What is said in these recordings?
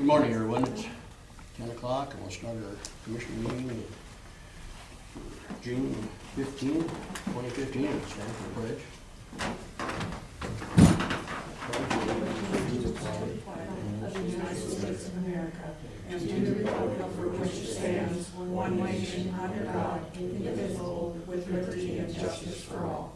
Good morning, everyone. It's 10 o'clock and we'll start our commission meeting for June 15, 2015. It's time for the pledge. Of the United States of America, and to the republic for which it stands, one nation under God, indivisible, with liberty and justice for all.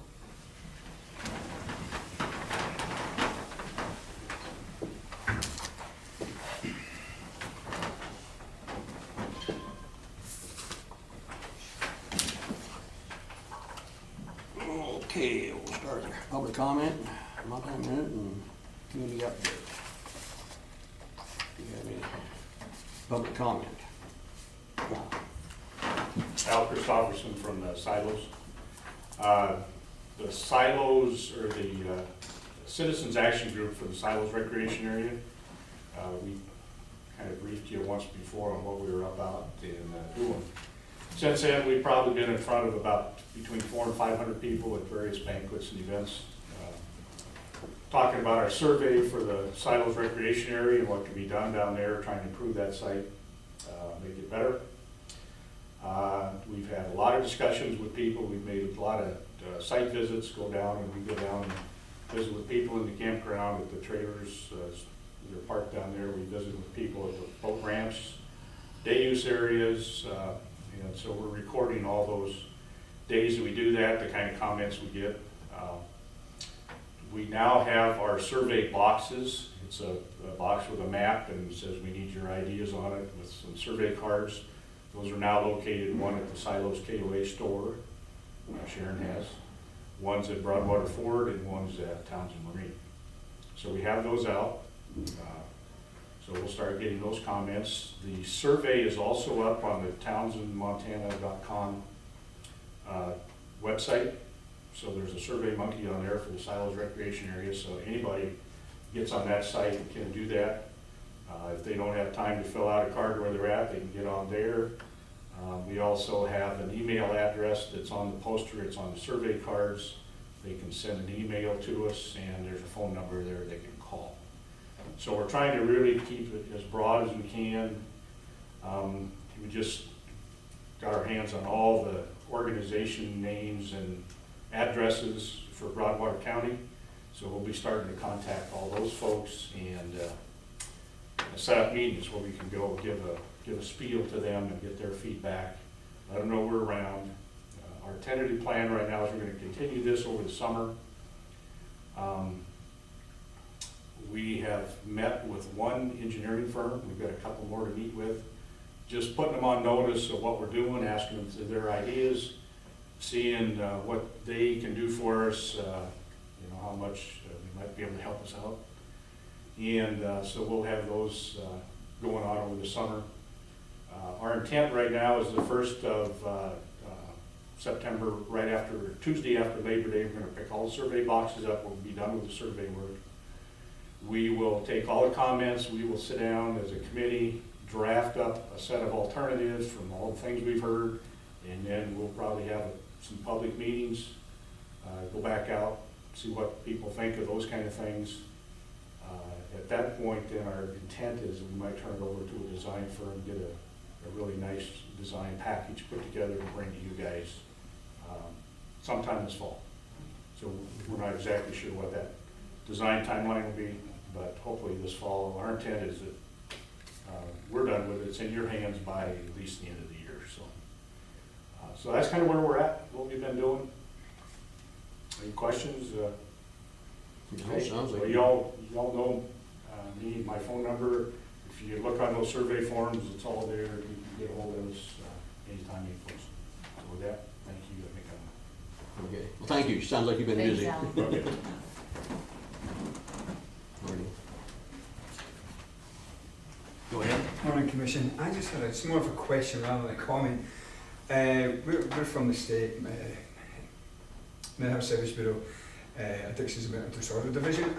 Okay, we'll start our public comment, multi-minute, and community update. Do you have any public comment? Al Christopherson from the Silos. The Silos, or the Citizens Action Group for the Silos Recreation Area, we kind of briefed you once before on what we were about and doing. Since then, we've probably been in front of about between 400 and 500 people at various banquets and events, talking about our survey for the Silos Recreation Area and what can be done down there, trying to improve that site, make it better. We've had a lot of discussions with people. We've made a lot of site visits, go down and we go down and visit with people in the campground, at the trailers, they're parked down there. We visit with people at the boat ramps, day use areas, and so we're recording all those days that we do that, the kind of comments we get. We now have our survey boxes. It's a box with a map and it says we need your ideas on it with some survey cards. Those are now located, one at the Silos KOA store, Sharon has, one's at Broadwater Ford, and one's at Townsend Marine. So we have those out. So we'll start getting those comments. The survey is also up on the townsendmontana.com website. So there's a Survey Monkey on there for the Silos Recreation Area. So anybody gets on that site can do that. If they don't have time to fill out a card where they're at, they can get on there. We also have an email address that's on the poster. It's on the survey cards. They can send an email to us, and there's a phone number there they can call. So we're trying to really keep it as broad as we can. We just got our hands on all the organization names and addresses for Broadwater County. So we'll be starting to contact all those folks and set up meetings where we can go give a spiel to them and get their feedback, let them know we're around. Our tentative plan right now is we're going to continue this over the summer. We have met with one engineering firm. We've got a couple more to meet with. Just putting them on notice of what we're doing, asking them their ideas, seeing what they can do for us, how much they might be able to help us out. And so we'll have those going on over the summer. Our intent right now is the 1st of September, right after Tuesday after Labor Day. We're going to pick all the survey boxes up. We'll be done with the survey work. We will take all the comments. We will sit down as a committee, draft up a set of alternatives from all the things we've heard, and then we'll probably have some public meetings, go back out, see what people think of those kind of things. At that point, then our intent is we might turn it over to a design firm, get a really nice design package put together to bring to you guys sometime this fall. So we're not exactly sure what that design timeline will be, but hopefully this fall. Our intent is that we're done with it. It's in your hands by at least the end of the year. So that's kind of where we're at, what we've been doing. Any questions? Sounds like Y'all know me, my phone number. If you look on those survey forms, it's all there. You can get a hold of us anytime you post. So with that, thank you. I think okay. Well, thank you. Sounds like you've been busy. I'm okay. Go ahead. Morning, Commission. I just had it's more of a question rather than a comment. We're from the state Mental Service Bureau, Addictions and Mental Disorder Division.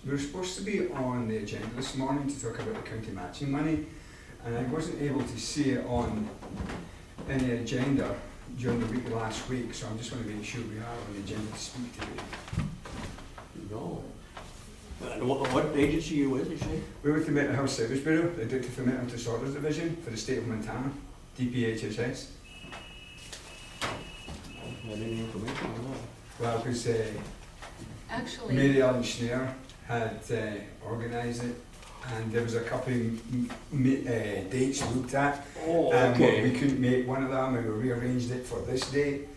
We were supposed to be on the agenda this morning to talk about the county matching money, and I wasn't able to see it on any agenda during the week last week, so I just want to make sure we are on the agenda to speak today. No. And what agency you with, you say? We're with the Mental Health Service Bureau, the Addictive and Mental Disorders Division for the state of Montana, DPHSS. Had any information on that? Well, because Actually, Mary Ellen Schneer had organised it, and there was a couple of dates looked at. Oh, We okay. couldn't make one of them, and we rearranged it for this date.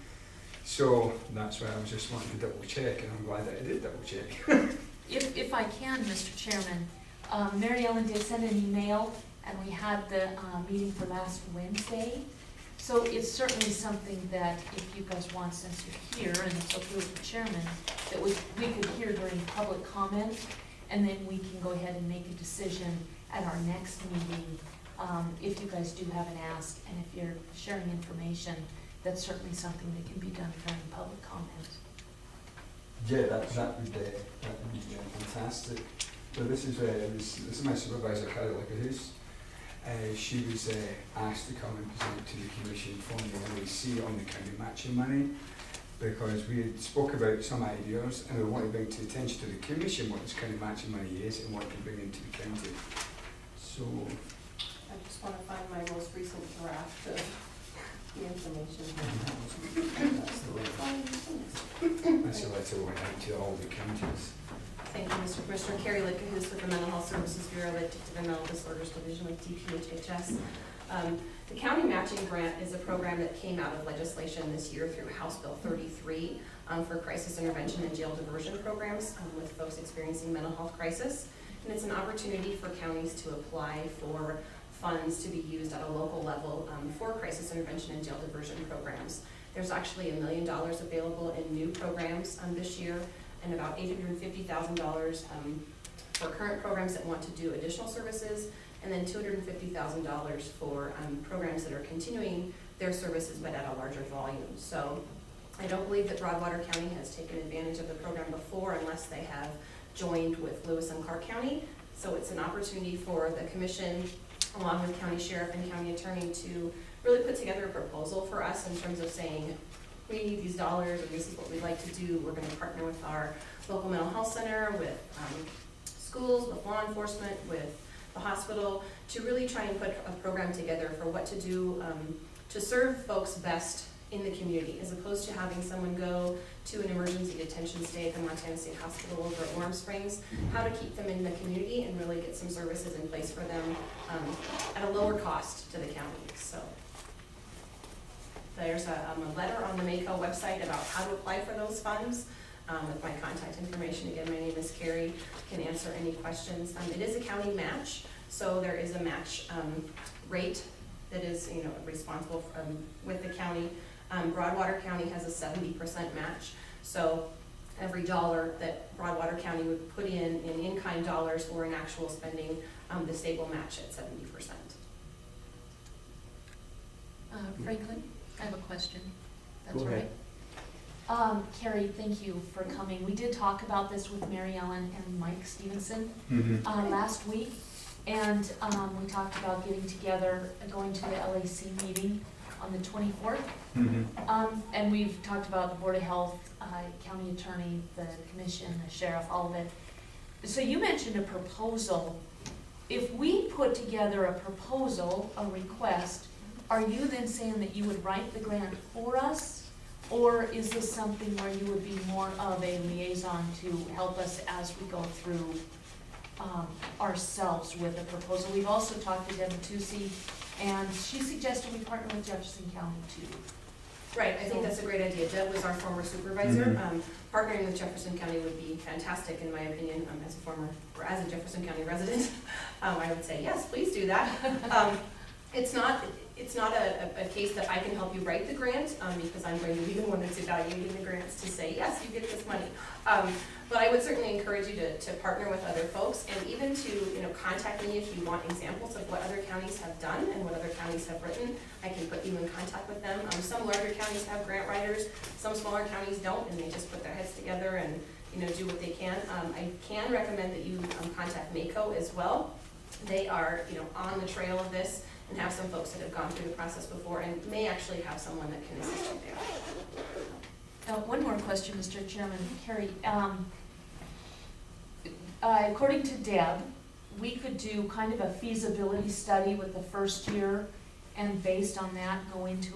So that's why I was just wanting to double check, and I'm glad that I did double check. If I can, Mr. Chairman, Mary Ellen did send an email, and we had the meeting for last Wednesday. So it's certainly something that if you guys want, since you're here, and it's okay with the chairman, that we could hear during public comment, and then we can go ahead and make a decision at our next meeting, if you guys do have an ask, and if you're sharing information, that's certainly something that can be done during public comment. Yeah, that would be fantastic. So this is my supervisor, Carol Lickerhouse. She was asked to come and present to the Commission from the LAC on the county matching money, because we had spoke about some ideas and we want to bring to the attention to the Commission what this county matching money is and what it can bring into the county. So, I just want to find my most recent draft of the information. that's a letter went out to all the counties. Thank you, Mr. Commissioner. Carrie Lickerhouse with the Mental Health Services Bureau, the Addictive and Mental Disorders Division with DPHHS. The County Matching Grant is a program that came out of legislation this year through House Bill 33 for crisis intervention and jail diversion programs with folks experiencing mental health crisis. And it's an opportunity for counties to apply for funds to be used at a local level for crisis intervention and jail diversion programs. There's actually $1 million available in new programs this year, and about $850,000 for current programs that want to do additional services, and then $250,000 for programs that are continuing their services but at a larger volume. So I don't believe that Broadwater County has taken advantage of the program before unless they have joined with Lewis and Clark County. So it's an opportunity for the Commission, along with County Sheriff and County Attorney, to really put together a proposal for us in terms of saying, we need these dollars, and this is what we'd like to do. We're going to partner with our local mental health center, with schools, with law enforcement, with the hospital, to really try and put a program together for what to do to serve folks best in the community, as opposed to having someone go to an emergency detention stay at the Montana State Hospital over at Warm Springs, how to keep them in the community and really get some services in place for them at a lower cost to the county. So there's a letter on the MACO website about how to apply for those funds with my contact information. Again, my name is Carrie, can answer any questions. It is a county match, so there is a match rate that is responsible with the county. Broadwater County has a 70% match, so every dollar that Broadwater County would put in in-kind dollars or in actual spending, the state will match at 70%. Franklin, I have a question. That's Go all ahead. right. Carrie, thank you for coming. We did talk about this with Mary Ellen and Mike Stevenson last week, and we talked about getting together, going to the LAC meeting on the 24th. And we've talked about the Board of Health, County Attorney, the Commission, the Sheriff, all of it. So you mentioned a proposal. If we put together a proposal, a request, are you then saying that you would write the grant for us? Or is this something where you would be more of a liaison to help us as we go through ourselves with a proposal? We've also talked to Deborah Tucci, and she suggested we partner with Jefferson County too. Right, I think that's a great idea. Deb was our former supervisor. Partnering with Jefferson County would be fantastic, in my opinion, as a Jefferson County resident. I would say, yes, please do that. It's not a case that I can help you write the grant, because I'm going to be the one that's evaluating the grants to say, yes, you get this money. But I would certainly encourage you to partner with other folks, and even to contact me if you want examples of what other counties have done and what other counties have written. I can put you in contact with them. Some larger counties have grant writers, some smaller counties don't, and they just put their heads together and do what they can. I can recommend that you contact MACO as well. They are on the trail of this and have some folks that have gone through the process before and may actually have someone that can assist you there. One more question, Mr. Chairman. Carrie, according to Deb, we could do kind of a feasibility study with the first year, and based on that, go into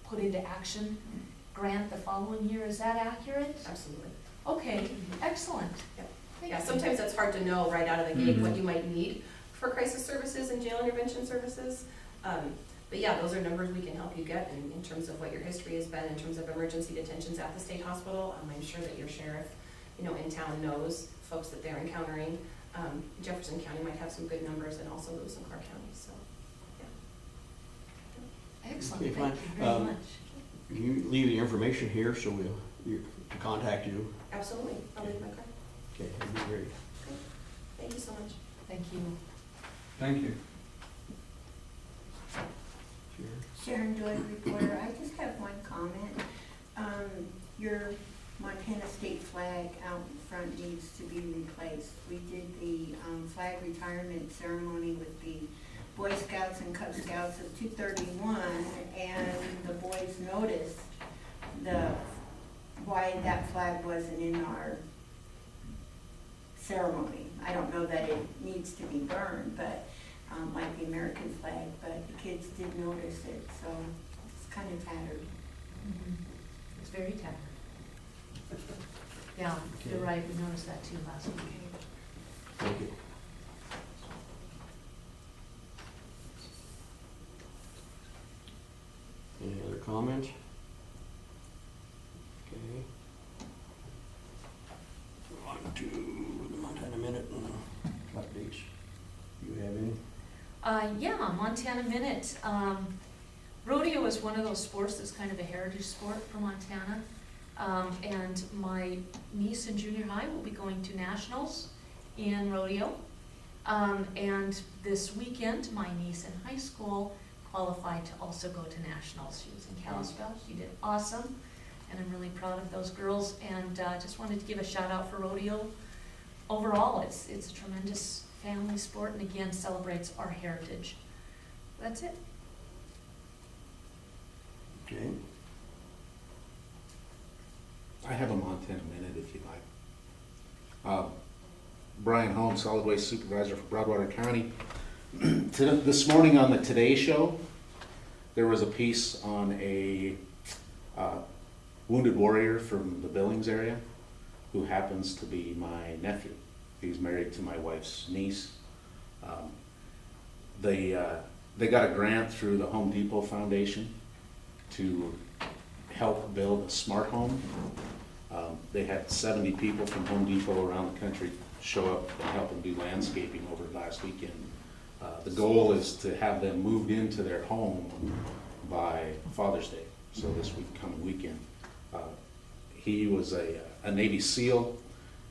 put into action grant the following year. Is that accurate? Absolutely. Okay, excellent. Yep. Thank Yeah, you. sometimes it's hard to know right out of the gate what you might need for crisis services and jail intervention services. But yeah, those are numbers we can help you get in terms of what your history has been, in terms of emergency detentions at the state hospital. I'm sure that your sheriff, in town knows folks that they're encountering. Jefferson County might have some good numbers, and also Lewis and Clark County, so, yeah. Excellent, Okay, thank fine. you very much. You leave the information here, so we'll contact you. Absolutely, I'll leave my card. Okay, that'd be great. Thank you so much. Thank you. Thank you. Sure. Sharon Doyle, reporter. I just have one comment. Your Montana state flag out in front needs to be replaced. We did the flag retirement ceremony with the Boy Scouts and Cub Scouts of 231, and the boys noticed why that flag wasn't in our ceremony. I don't know that it needs to be burned, but like the American flag, but the kids did notice it, so it's kind of tattered. Mhm. It's very tattered. Yeah, you're right, we noticed that too last week. Thank you. Any other comments? Okay. On to the Montana Minute and updates. Do you have any? Yeah, Montana Minute. Rodeo is one of those sports that's kind of a heritage sport for Montana. And my niece in junior high will be going to nationals in rodeo. And this weekend, my niece in high school qualified to also go to nationals. She was in Kalispell. She did awesome, and I'm really proud of those girls. And just wanted to give a shout out for rodeo. Overall, it's a tremendous family sport, and again, celebrates our heritage. That's it. Okay. I have a Montana Minute if you'd like. Brian Holmes, Solid Waste Supervisor for Broadwater County. This morning on the Today Show, there was a piece on a wounded warrior from the Billings area who happens to be my nephew. He's married to my wife's niece. They got a grant through the Home Depot Foundation to help build a smart home. They had 70 people from Home Depot around the country show up and help them do landscaping over last weekend. The goal is to have them moved into their home by Father's Day, so this coming weekend. He was a Navy SEAL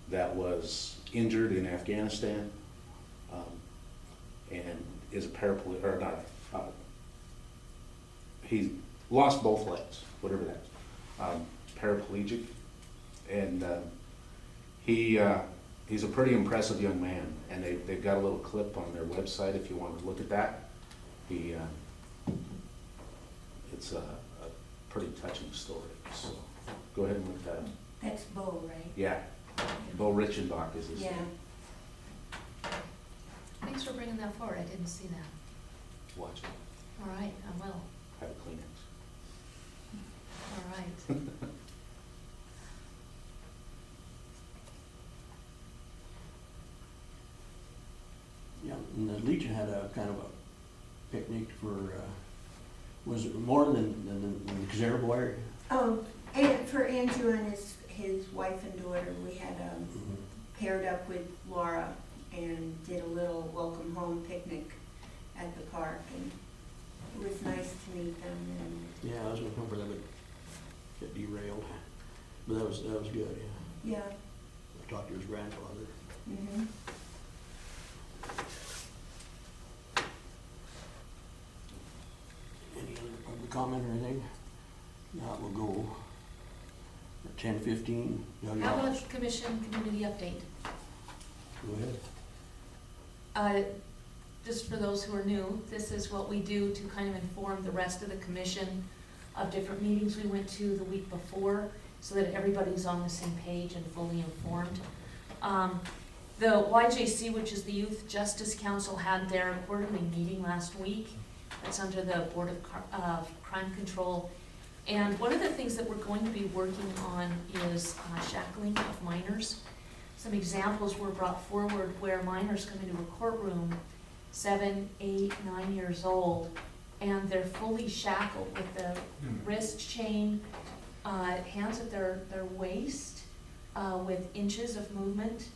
that was injured in Afghanistan and is a paraplegic, or not, he lost both legs, whatever that is, paraplegic, and he's a pretty impressive young man, and they've got a little clip on their website if you want to look at that. It's a pretty touching story, so go ahead and look that up. That's Bo, right? Yeah, Bo Richenbach is his Yeah. name. Thanks for bringing that forward. I didn't see that. Watch it, All right, I will. have a Kleenex. All right. Yeah, and the Legion had a kind of a picnic for, was it more than the Xer boy? And for Andrew and his wife and daughter, we had paired up with Laura and did a little welcome home picnic at the park, and it was nice to meet them. And Yeah, I was gonna come for that, but get derailed. But that was good, yeah. yeah. I talked to his grandfather. Mhm. Any other public comment or anything? Now we'll go at 10:15. How about commission community update? Go ahead. Just for those who are new, this is what we do to kind of inform the rest of the commission of different meetings we went to the week before. so that everybody's on the same page and fully informed. The YJC, which is the Youth Justice Council, had their quarterly meeting last week. It's under the Board of Crime Control. And one of the things that we're going to be working on is shackling of minors. Some examples were brought forward where minors come into a courtroom, 7, 8, 9 years old, and they're fully shackled with the wrist chain, hands at their waist, with inches of movement,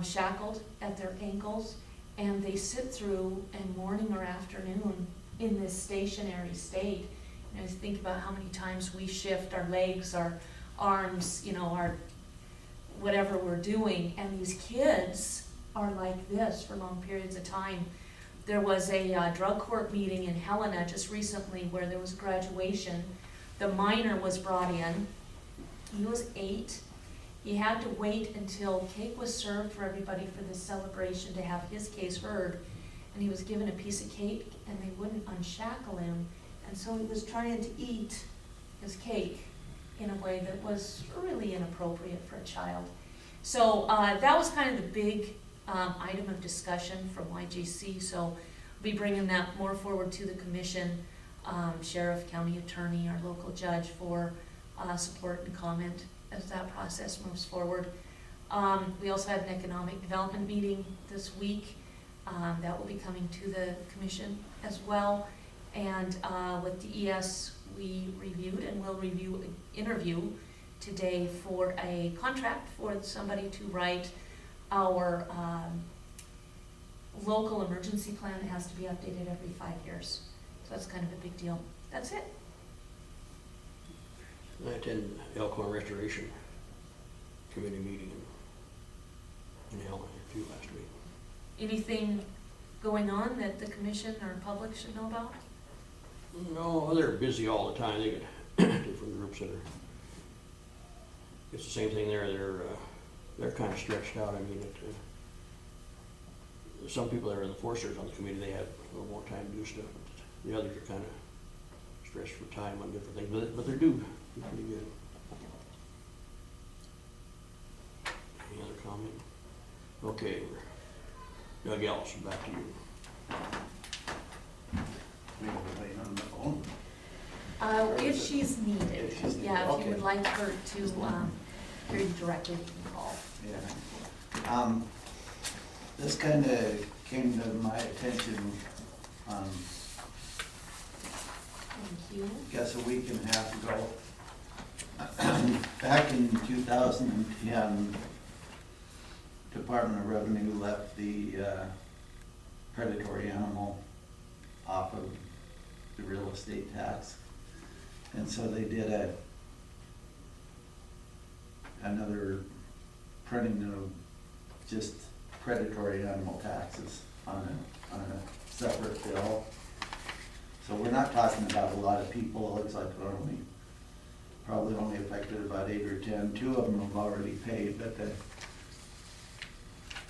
shackled at their ankles, and they sit through a morning or afternoon in this stationary state. You know, think about how many times we shift our legs, our arms, you know, our whatever we're doing, and these kids are like this for long periods of time. There was a drug court meeting in Helena just recently where there was a graduation. The minor was brought in. He was 8. He had to wait until cake was served for everybody for this celebration to have his case heard. And he was given a piece of cake and they wouldn't unshackle him. And so he was trying to eat his cake in a way that was really inappropriate for a child. So that was kind of the big item of discussion from YJC. So we'll be bringing that more forward to the commission, sheriff, county attorney, our local judge for support and comment as that process moves forward. We also had an economic development meeting this week. That will be coming to the commission as well. And with DES, we reviewed and will interview today for a contract for somebody to write our local emergency plan that has to be updated every 5 years. So that's kind of a big deal. That's it. I attended Elkhorn Restoration Committee meeting in Helena, a few last week. Anything going on that the commission or public should know about? No, they're busy all the time. They get different groups that are, it's the same thing there. They're kind of stretched out. I mean, some people that are the foresters on the committee, they have a little more time to do stuff. The others are kind of stretched for time on different things, but they're due pretty good. Any other comment? Okay, Doug Ellis, back to you. If she's needed. If she's needed, Yeah, if okay. you would like her to hear you directly, you can call. Yeah. This kind of came to my attention, Thank you. I guess a week and a half ago. Back in 2010, Department of Revenue left the predatory animal off of the real estate tax. And so they did another printing of just predatory animal taxes on a separate bill. So we're not talking about a lot of people. It looks like it probably only affected about 8 or 10. 2 of them have already paid, but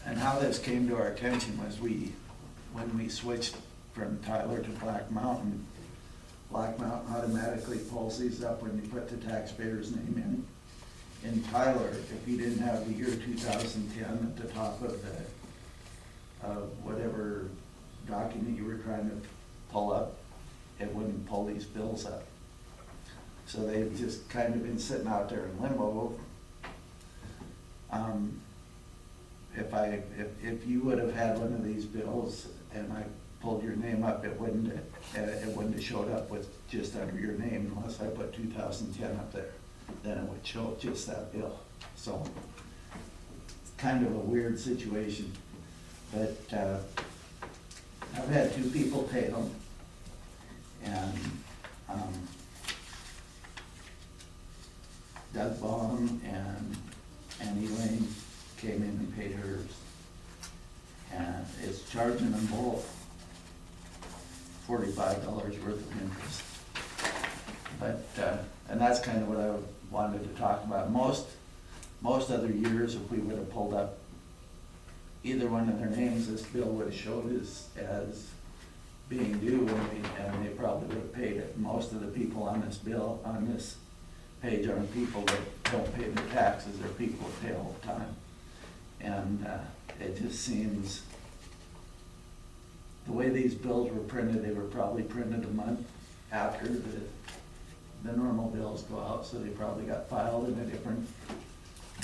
and how this came to our attention was when we switched from Tyler to Black Mountain automatically pulls these up when you put the taxpayer's name in. In Tyler, if you didn't have the year 2010 at the top of whatever document you were trying to pull up, it wouldn't pull these bills up. So they've just kind of been sitting out there in limbo. If you would have had one of these bills and I pulled your name up, it wouldn't have showed up with just under your name unless I put 2010 up there. Then it would show just that bill. So it's kind of a weird situation. But I've had 2 people pay them. And Doug Baum and Annie Lane came in and paid hers. And it's charging them both $45 worth of interest. But, and that's kind of what I wanted to talk about. Most other years, if we would have pulled up either one of their names, this bill would have showed as being due, and they probably would have paid it. Most of the people on this bill, on this page, are people that don't pay their taxes, they're people that pay all the time. And it just seems, the way these bills were printed, they were probably printed a month after the normal bills go out, so they probably got filed in a different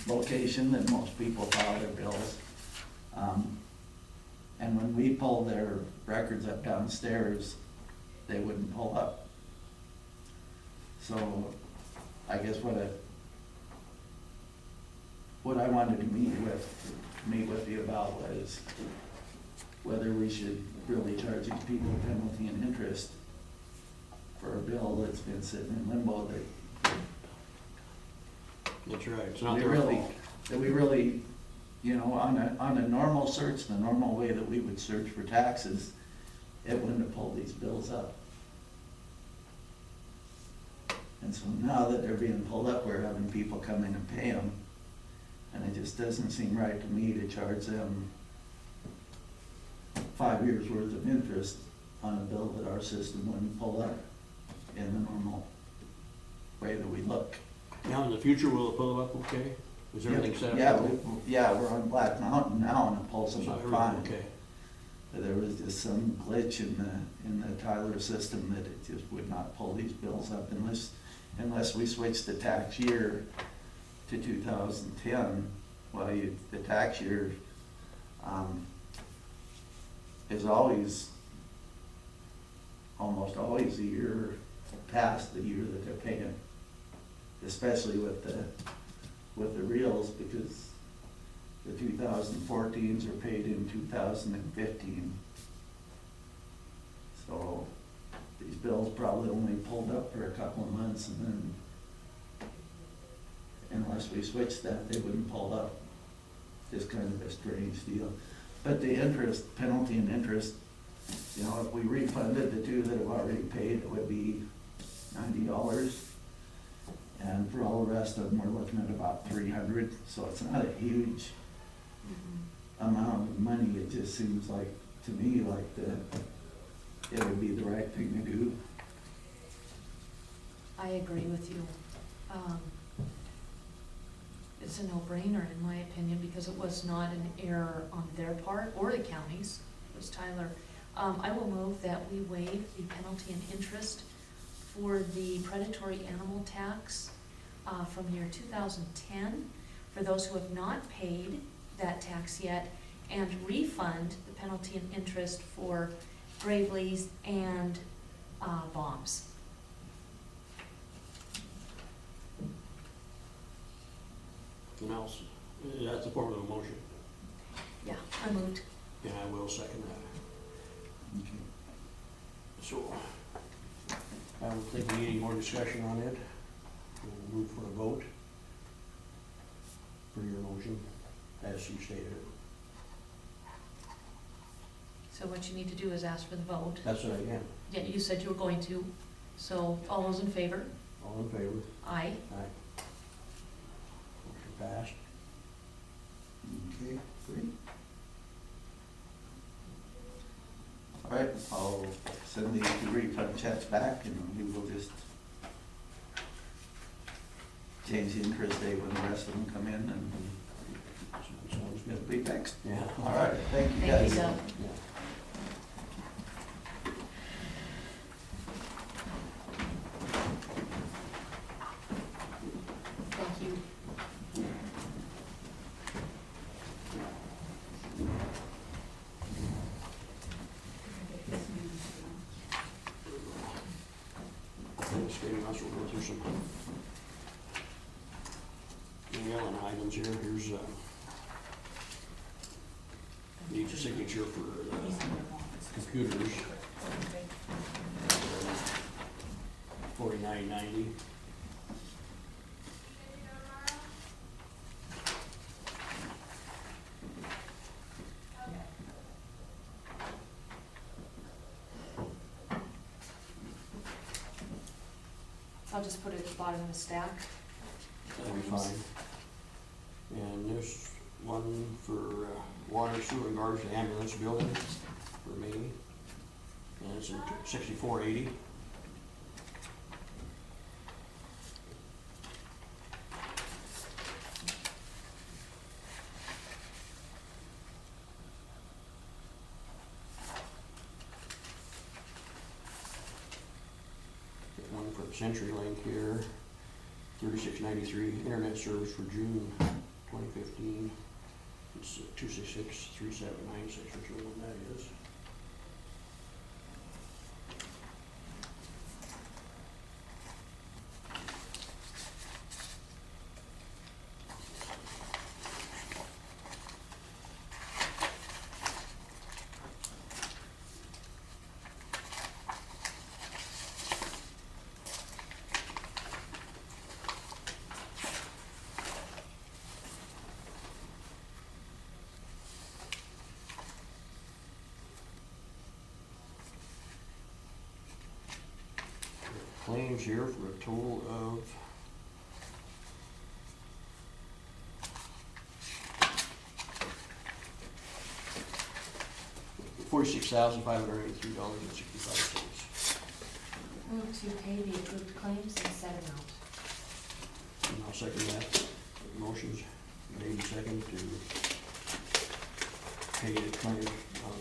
location than most people file their bills. And when we pulled their records up downstairs, they wouldn't pull up. So I guess what I wanted to meet with you about was whether we should really charge these people penalty and interest for a bill that's been sitting in limbo that That's right, it's not we their really, fault. that we really, you know, on a normal search, the normal way that we would search for taxes, it wouldn't have pulled these bills up. And so now that they're being pulled up, we're having people come in and pay them. And it just doesn't seem right to me to charge them 5 years' worth of interest on a bill that our system wouldn't pull up in the normal way that we look. Now, in the future, will it pull up okay? Is everything set up? Yeah, we're on Black Mountain now and it pulls So them up everything fine. okay? There was just some glitch in the Tyler system that it just would not pull these bills up unless we switched the tax year to 2010. Well, the tax year is almost always a year past the year that they're paying, especially with the reels, because the 2014s are paid in 2015. So these bills probably only pulled up for a couple of months, and then unless we switched that, they wouldn't pull up. Just kind of a strange deal. But the interest, penalty and interest, you know, if we refunded the two that have already paid, it would be $90. And for all the rest of them, we're looking at about 300, so it's not a huge amount of money. It just seems like, to me, like it would be the right thing to do. I agree with you. It's a no-brainer in my opinion, because it was not an error on their part or the county's, it was Tyler. I will move that we waive the penalty and interest for the predatory animal tax from year 2010 for those who have not paid that tax yet, and refund the penalty and interest for Gravely's and bombs. And else, that's the form of a motion, Yeah, I moved. and I will second that. Okay. So, I don't think we need any more discussion on it. We'll move for a vote for your motion, as you stated it. So what you need to do is ask for the vote. That's what I can. Yeah, you said you were going to, so all those in favor? All in favor? Aye. Aye. Motion passed. Okay, great. All right, I'll send these two refund checks back and we will just change the interest date when the rest of them come in and Sounds it'll good. be fixed. Yeah. All right, thank you Thank guys. you, Doug. Yeah. Thank you. Stating us, we'll go through some Ellen items here. Here's, needs a signature for computers. $49.90. I'll just put it at the bottom of the stack. That'll be fine. And there's one for water, sewer, and garbage, the ambulance building for me. And it's in CenturyLink here, 3693, internet service for June 2015. It's 266-3796, which one that is. Claims here for a total of $46,583.65. Move to pay the approved claims and set amount. And I'll second that. Motion's made and second to pay the claim,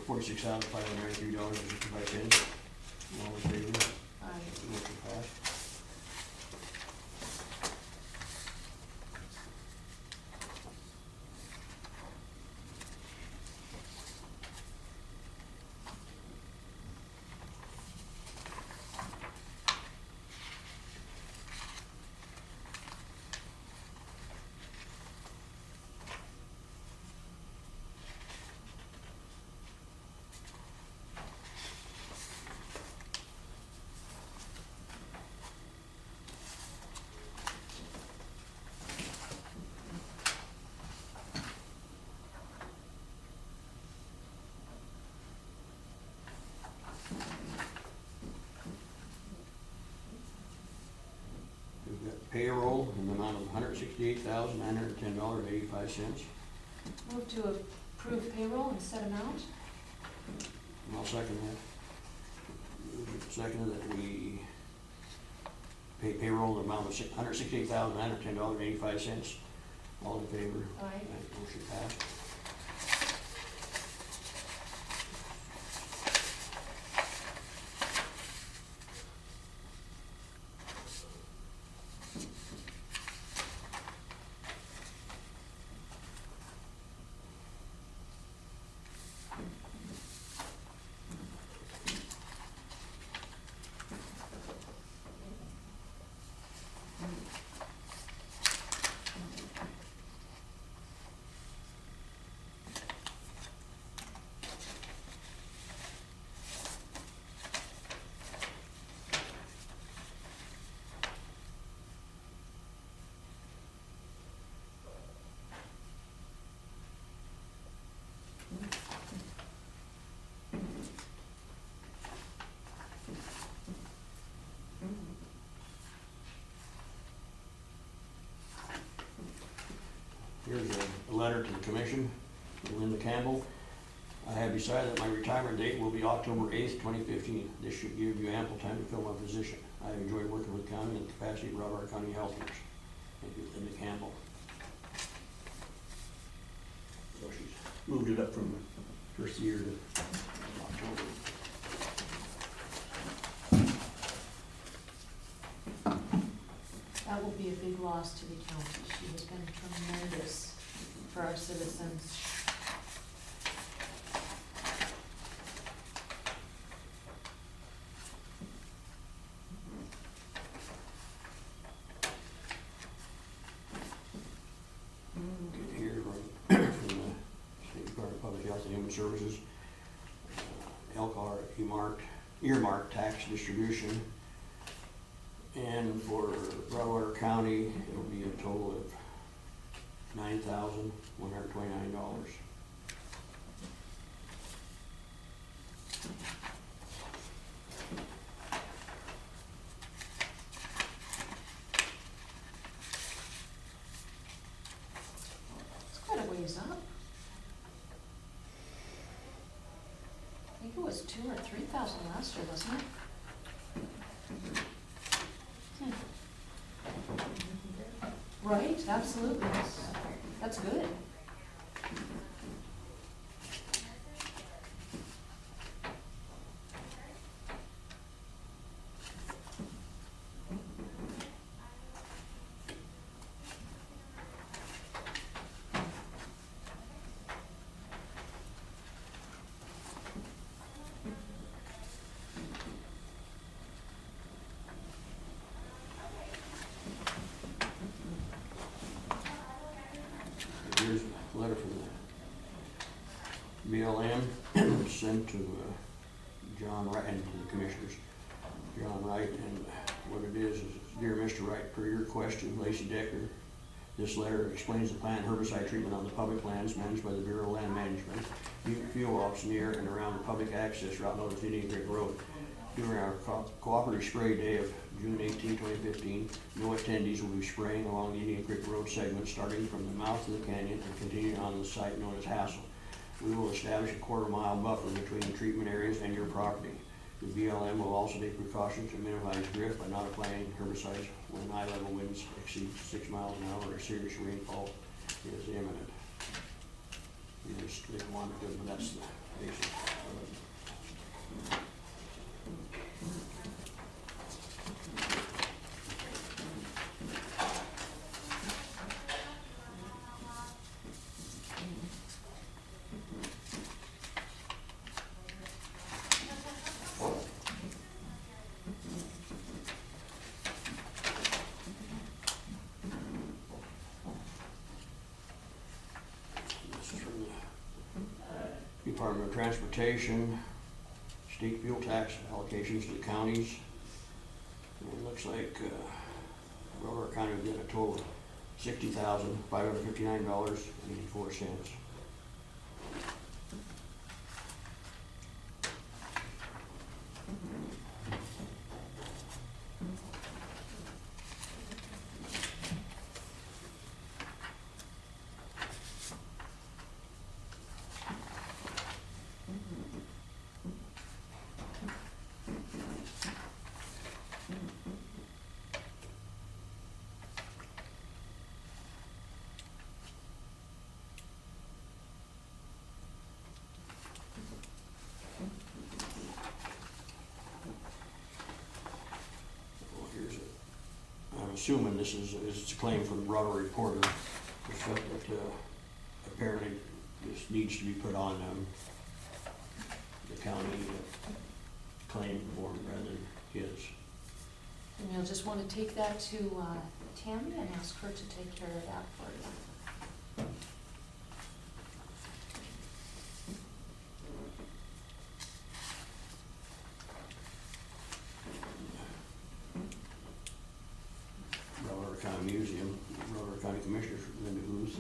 $46,593.65. All in favor? Motion passed. We've got payroll in the amount of $168,910.85. Move to approve payroll and set amount. And I'll second that. Moved and seconded that we pay payroll in the amount of $168,910.85. All in favor? Aye. Motion passed. Here's a letter to the commission from Linda Campbell. I have decided that my retirement date will be October 8th, 2015. This should give you ample time to fill my position. I have enjoyed working with the county in the capacity of Broward County Health Nurse. Thank you, Linda Campbell. So she's moved it up from the first year to October. That will be a big loss to the county. She has been tremendous for our citizens. Get here from the State Department of Public Health and Human Services. LCAR earmarked tax distribution. And for Broadwater County, it'll be a total of $9,129. It's quite a ways up. I think it was 2,000 or 3,000 last year, wasn't it? Right, absolutely. That's good. BLM sent to John Wright and to the commissioners. John Wright, and what it is, Dear Mr. Wright, per your question, Lacey Decker, this letter explains the planned herbicide treatment on the public lands managed by the Bureau of Land Management, fuel ops near and around the public access route known as Indian Creek Road. During our cooperative spray day of June 18, 2015, no attendees will be spraying along the Indian Creek Road segment starting from the mouth of the canyon and continuing on the site known as Hassel. We will establish a quarter-mile buffer between the treatment areas and your property. The BLM will also take precautions to minimize drift by not applying herbicides when high-level winds exceed 6 miles an hour or serious rainfall is imminent. You just didn't want to do it, but that's the basic. Department of Transportation, state fuel tax allocations to the counties. And it looks like Roller County will get a total of $60,559.84. I'm assuming this is a claim from the Rotary Reporter, the fact that apparently this needs to be put on the county claim form rather than his. And you'll just want to take that to Tammy and ask her to take care of that for you. Museum, Roller County Commissioners, Linda Booth.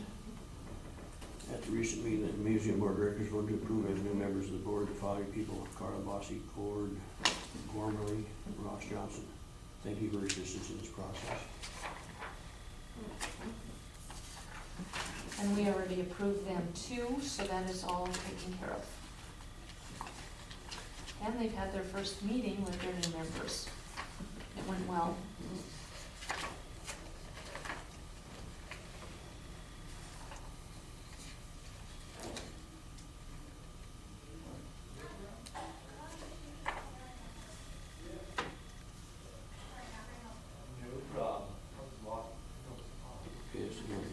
At the recent meeting, the Museum Board of Directors voted to approve as new members of the board the following people: Carla Bossi, Cord, Gormley, Ross Johnson. Thank you for your assistance in this process. And we already approved them too, so that is all taken care of. And they've had their first meeting with their new members. It went well.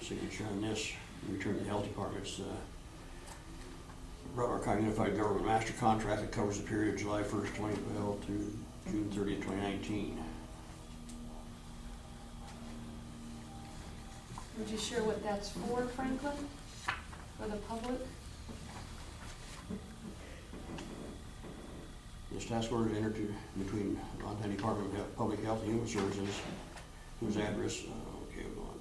Signature on this, return to the health department's Rutland County Unified Government Master Contract that covers the period of July 1st, 2012 through June 30th, 2019. Would you share what that's for, Franklin? For the public? This task order is entered between Montana Department of Public Health and Human Services, whose address, okay, we'll go on.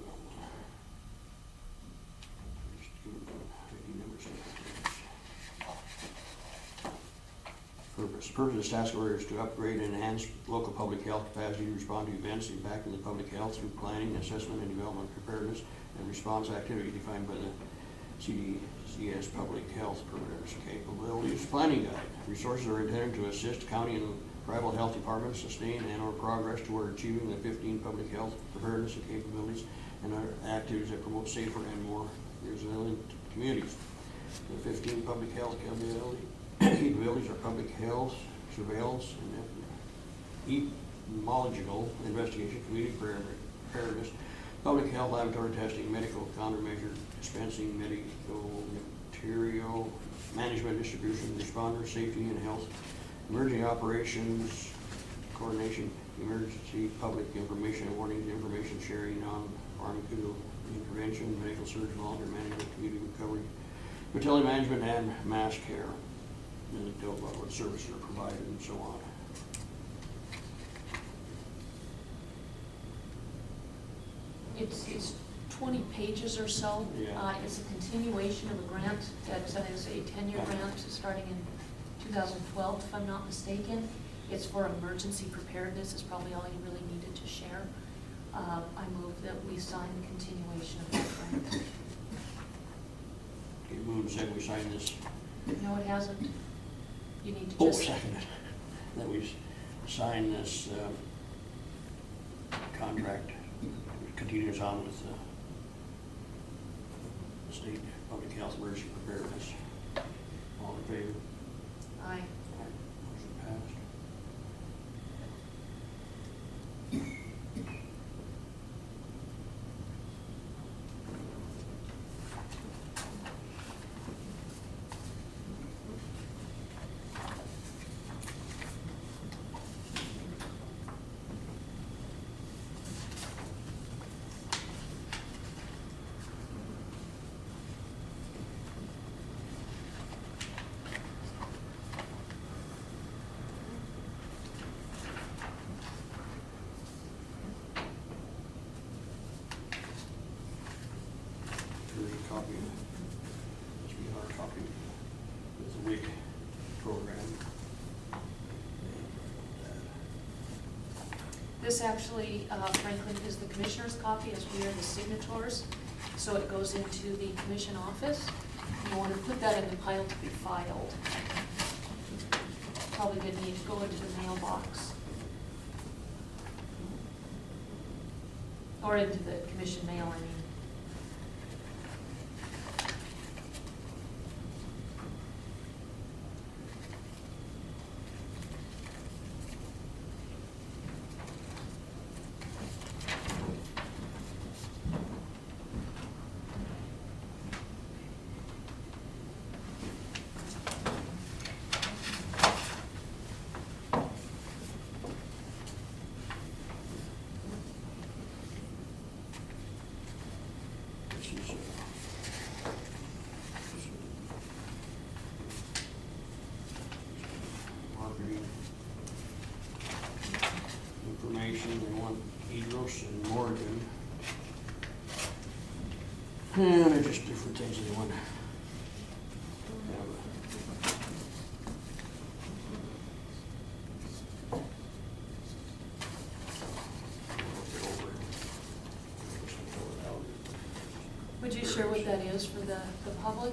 Purpose. The purpose of this task order is to upgrade and enhance local public health capacity to respond to events impacting the public health through planning, assessment, and development preparedness and response activity defined by the CDCS Public Health Preparedness Capabilities Planning Guide. Resources are intended to assist county and tribal health departments sustain and/or progress toward achieving the 15 public health preparedness and capabilities and other activities that promote safer and more resilient communities. The 15 public health capabilities are public health, surveillance, and epidemiological investigation, community preparedness, public health laboratory testing, medical countermeasure dispensing, medical material management, distribution, responder safety and health, emergency operations, coordination, emergency public information warnings, information sharing, non-pharmaceutical intervention, medical surge, volunteer management, community recovery, Fertility management and mass care. And it deals with what services are provided and so on. It's 20 pages or so. Yeah. It's a continuation of a grant that is a 10-year grant starting in 2012, if I'm not mistaken. It's for emergency preparedness, is probably all you really needed to share. I move that we sign the continuation of that grant. Okay, move and second we sign this. No, it hasn't. You need to Oh, just. second. That we sign this contract. Continues on with the state public health emergency preparedness. All in favor? Aye. Motion passed. Here's a copy, this will be our copy of the WIC program. This actually, Franklin, is the commissioner's copy as we are the signatories. So it goes into the commission office. You want to put that in the pile to be filed. Probably gonna need to go into the mailbox. Or into the commission mail, I mean. This is, marketing information, they want Edros and Morgan. And they're just different things they want. Would you share what that is for the public?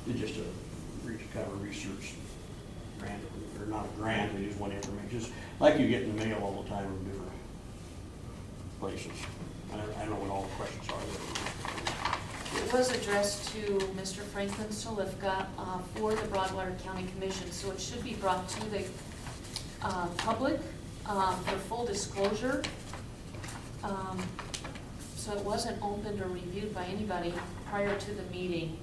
It's just kind of a research grant, or not a grant, they just want information, just like you get in the mail all the time from different places. I don't know what all the questions are. It was addressed to Mr. Franklin Solifka for the Broadwater County Commission, so it should be brought to the public for full disclosure. So it wasn't opened or reviewed by anybody prior to the meeting.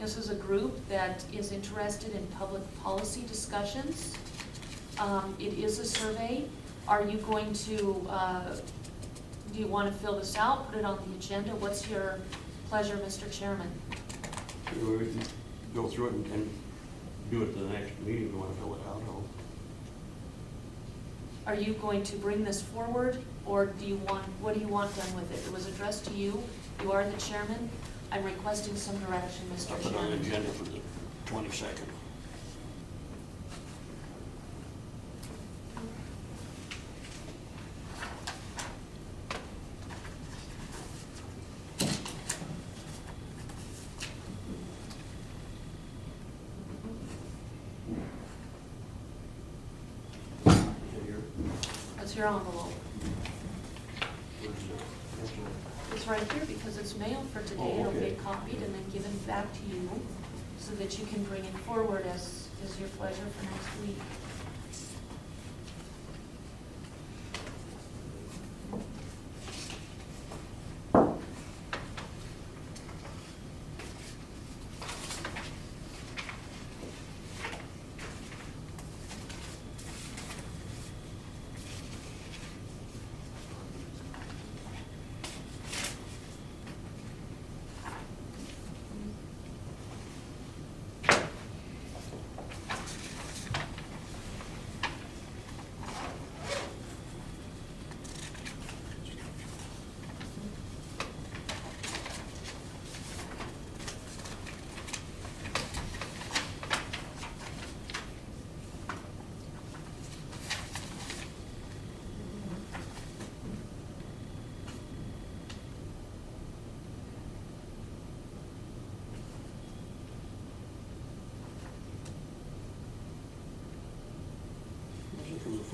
This is a group that is interested in public policy discussions. It is a survey. Are you going to, do you want to fill this out, put it on the agenda? What's your pleasure, Mr. Chairman? We can go through it and do it at the next meeting, if you want to fill it out. Are you going to bring this forward, or do you want, what do you want done with it? It was addressed to you. You are the chairman. I'm requesting some direction, Mr. I'll put it on the Chairman. agenda for the 22nd. That's your envelope. Where's the- It's right here because it's mailed for today. Oh, It'll okay. get copied and then given back to you so that you can bring it forward as is your pleasure for next week.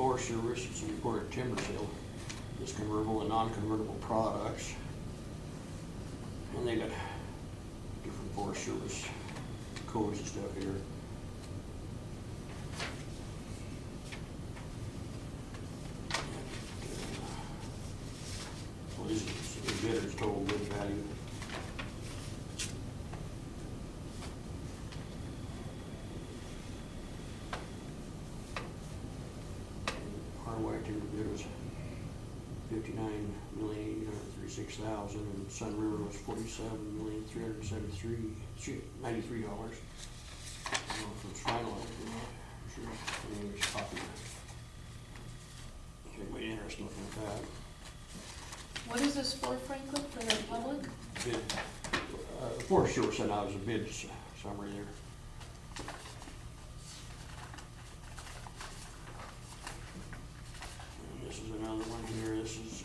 Forest Service, it's a reported timber sale. There's convertible and non-convertible products. And they got different Forest Service codes and stuff here. Well, this is the bidder's total bid value. RY timber bid was $59,836,000, and Sun River was $47,393,093. I don't know if it's finalized or not. Sure, anyways, copy that. If anybody interested in looking at that. What is this for, Franklin, for the public? Bid, Forest Service sent out as a bid summary there. And this is another one here, this is,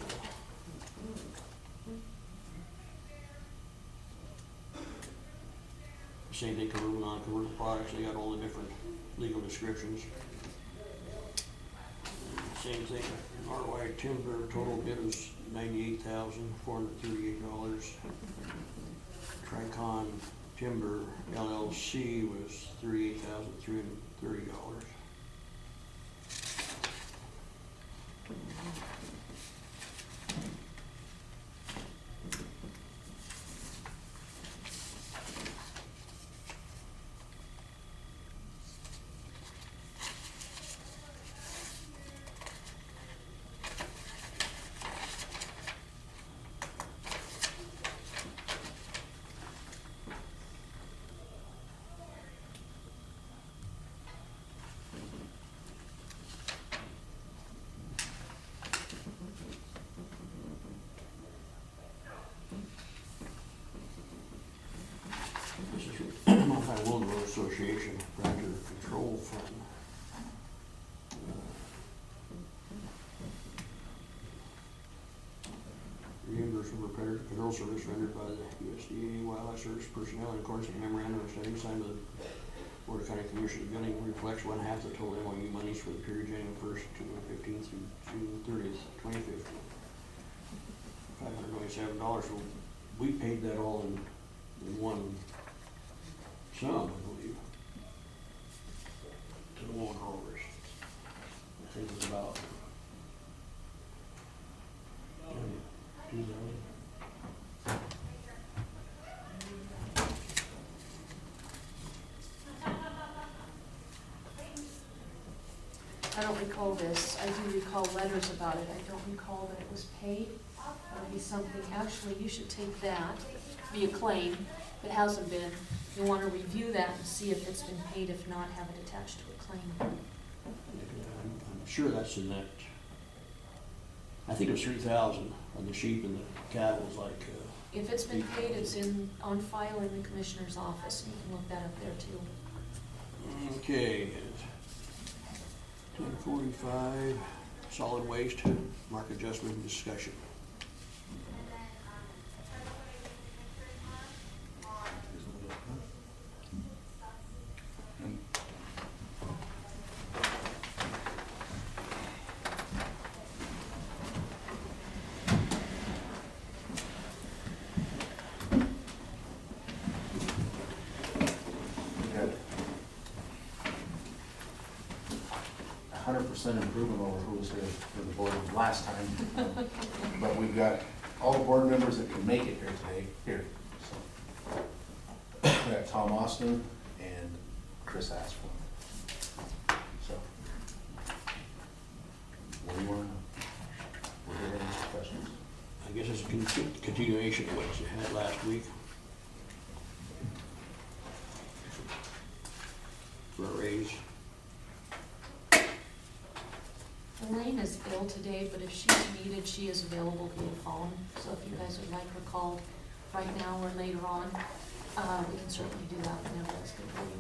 same thing, convertible, non-convertible products, they got all the different legal descriptions. And same thing, RY Timber, total bid was $98,438. Tricon Timber LLC was $38,330. This is from Montana Wilderness Association, Predator Control Fund. Reimbursement for predator control service rendered by the USDA Wildlife Service personnel in accordance with the memorandum of understanding signed by the Board of County Commissioners. Gunning reflects 1/2 the total MOU monies for the period January 1st to 15th through June 30th, 2015. $527. So we paid that all in one sum, I believe, to the lawn growers. I think it was about 2,000. I don't recall this. I do recall letters about it. I don't recall that it was paid. That would be something, actually, you should take that, be a claim. If it hasn't been, you'll want to review that and see if it's been paid. If not, have it attached to a claim. I'm sure that's in that, I think it was 3,000 on the sheep and the cattle was like, If it's been paid, it's on file in the commissioner's office, and you can look that up there too. okay. 10:45, solid waste, mark adjustment discussion. We had 100% improvement over who was here for the board last time. But we've got all the board members that can make it here today, here. So we got Tom Austin and Chris Asplund. So, what do you want to know? We're here to answer questions. I guess it's a continuation of what you had last week. For a raise. Elaine is ill today, but if she's needed, she is available via phone. So if you guys would like her called right now or later on, we can certainly do that whenever that's good for you.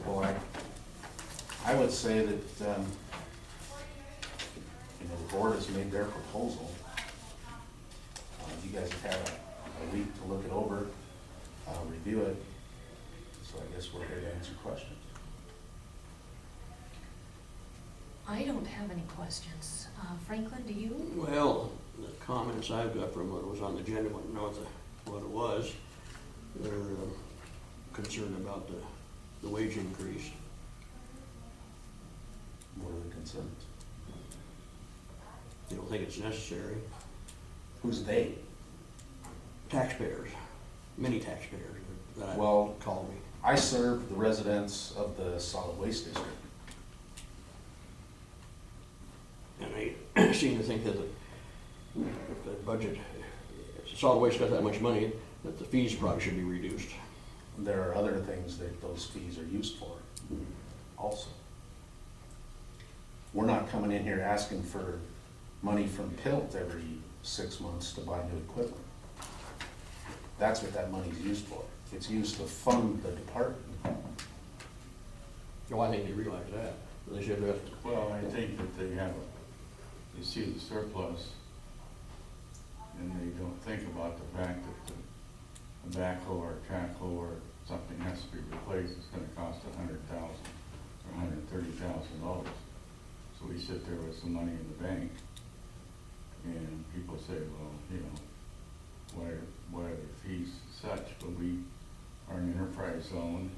Well, I would say that, the board has made their proposal. You guys have had a week to look it over, review it, so I guess we're here to answer questions. I don't have any questions. Franklin, do you? Well, the comments I've got from what was on the agenda, wouldn't know what it was. They're concerned about the wage increase. What are the concerns? You don't think it's necessary? Who's they? Taxpayers, many taxpayers that Well- call me. I serve the residents of the solid waste district. And they seem to think that the budget, if solid waste got that much money, that the fees probably should be reduced. There are other things that those fees are used for also. We're not coming in here asking for money from PILT every 6 months to buy new equipment. That's what that money's used for. It's used to fund the department. Well, I think they realize that. They should have, Well, I think that they see the surplus, and they don't think about the fact that a backhoe or a trackhoe or something has to be replaced, it's gonna cost $100,000 or $130,000. So we sit there with some money in the bank, and people say, well, you know, why are the fees such? But we are an enterprise zone,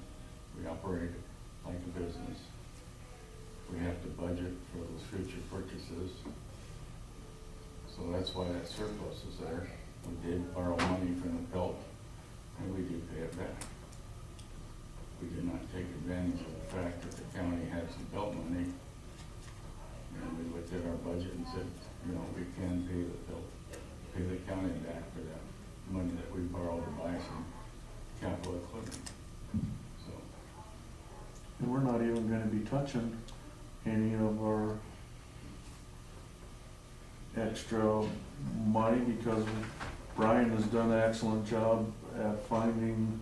we operate like a business. We have to budget for those future purchases. So that's why that surplus is there. We did borrow money from the PILT, and we do pay it back. We did not take advantage of the fact that the county had some PILT money, and we looked at our budget and said, you know, we can pay the county back for that money that we borrowed to buy some capital equipment. So, And we're not even gonna be touching any of our extra money because Brian has done an excellent job at finding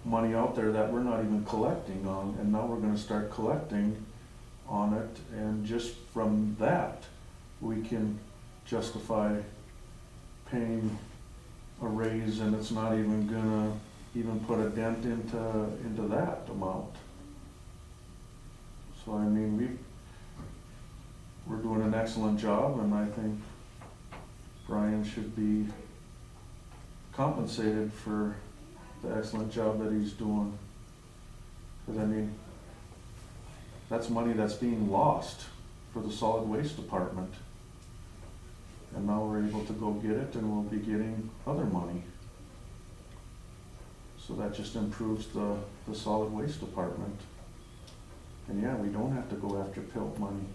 money out there that we're not even collecting on, and now we're gonna start collecting on it, and just from that, we can justify paying a raise, and it's not even gonna even put a dent into that amount. So I mean, we're doing an excellent job, and I think Brian should be compensated for the excellent job that he's doing. Cause I mean, that's money that's being lost for the solid waste department. And now we're able to go get it, and we'll be getting other money. So that just improves the solid waste department. And yeah, we don't have to go after PILT money.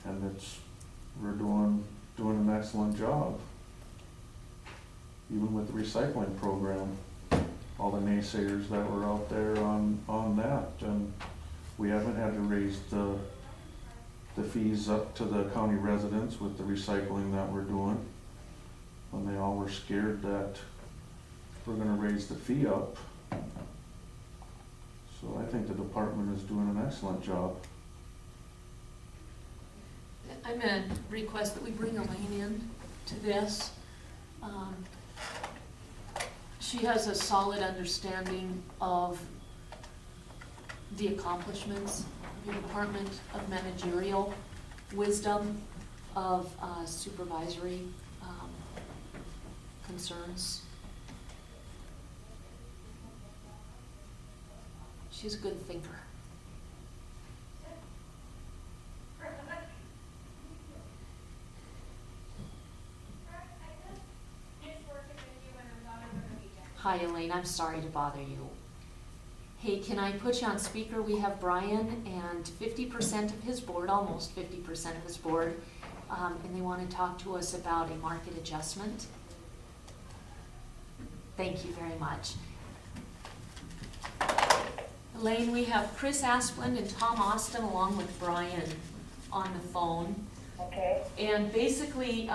And we're doing an excellent job. Even with the recycling program, all the naysayers that were out there on that, and we haven't had to raise the fees up to the county residents with the recycling that we're doing. When they all were scared that we're gonna raise the fee up. So I think the department is doing an excellent job. I'm gonna request that we bring Elaine in to this. She has a solid understanding of the accomplishments of your department, of managerial wisdom, of supervisory concerns. She's a good thinker. Hi Elaine, I'm sorry to bother you. Hey, can I put you on speaker? We have Brian and 50% of his board, almost 50% of his board, and they want to talk to us about a market adjustment. Thank you very much. Elaine, we have Chris Asplund and Tom Austin along with Brian on the phone. Okay. And basically,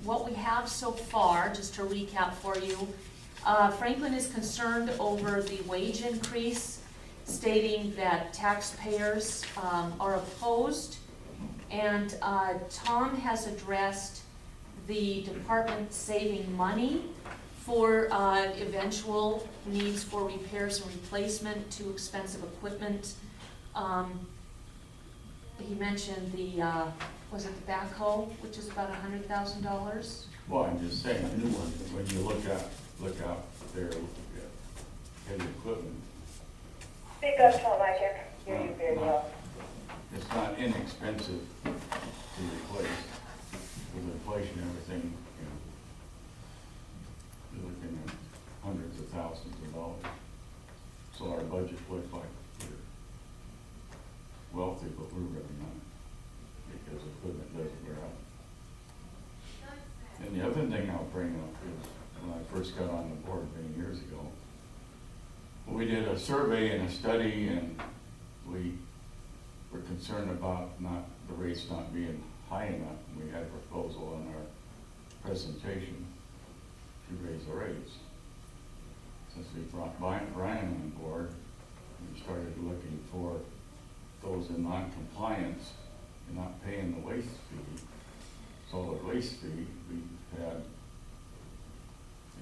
what we have so far, just to recap for you, Franklin is concerned over the wage increase, stating that taxpayers are opposed. And Tom has addressed the department saving money for eventual needs for repairs and replacement to expensive equipment He mentioned the, was it the backhoe, which is about $100,000? Well, I'm just saying, a new one, when you look out there, look at heavy equipment, Speak up, Tom, I can't hear you very No. well. it's not inexpensive to replace. With inflation and everything, you're looking at hundreds of thousands of dollars. So our budget looks like we're wealthy, but we're really not, because equipment doesn't wear out. And the other thing I'll bring up is, when I first got on the board many years ago, we did a survey and a study, and we were concerned about the rates not being high enough. We had a proposal in our presentation to raise the rates. Since we brought Brian on board, we started looking for those in non-compliance and not paying the waste fee, solid waste fee. We had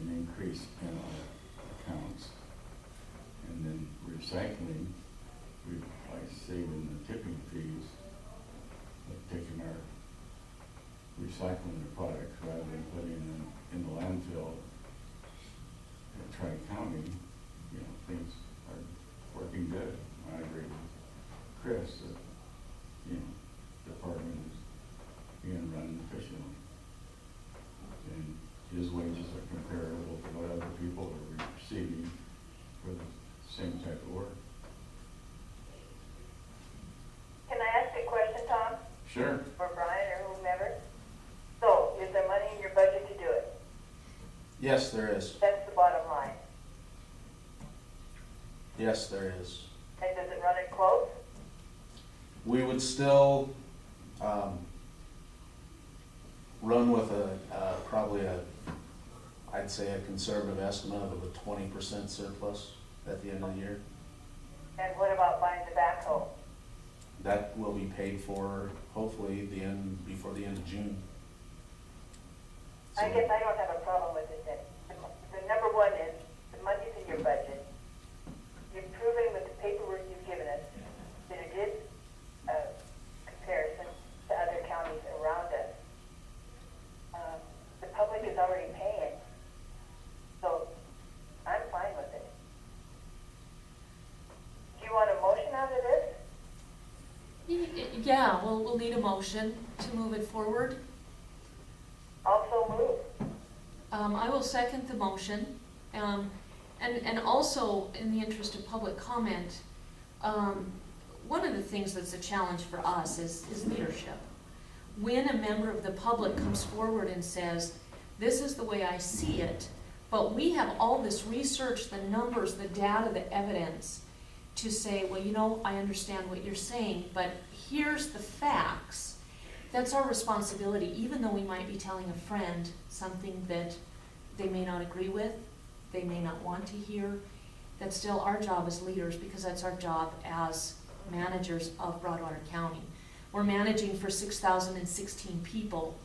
an increase in our accounts. And then recycling, by saving the tipping fees, like taking our recycling the products rather than putting them in the landfill in Tri-County, things are working good. I agree with Chris that, department is being run efficiently. And his wages are comparable to what other people are receiving for the same type of work. Can I ask a question, Tom, Sure. or Brian, or whomever? So, is there money in your budget to do it? Yes, there is. That's the bottom line. Yes, there is. And does it run it close? We would still, run with probably I'd say a conservative estimate of a 20% surplus at the end of the year. And what about buying the backhoe? That will be paid for hopefully before the end of June. I guess I don't have a problem with it then. The number one is, the money's in your budget. You've proven with the paperwork you've given us that it is a comparison to other counties around us. The public is already paying, so I'm fine with it. Do you want a motion out of this? Yeah, we'll need a motion to move it forward. Also move. I will second the motion. And also, in the interest of public comment, one of the things that's a challenge for us is leadership. When a member of the public comes forward and says, this is the way I see it, but we have all this research, the numbers, the data, the evidence, to say, well, I understand what you're saying, but here's the facts. That's our responsibility, even though we might be telling a friend something that they may not agree with, they may not want to hear. That's still our job as leaders, because that's our job as managers of Broadwater County. We're managing for 6,016 people,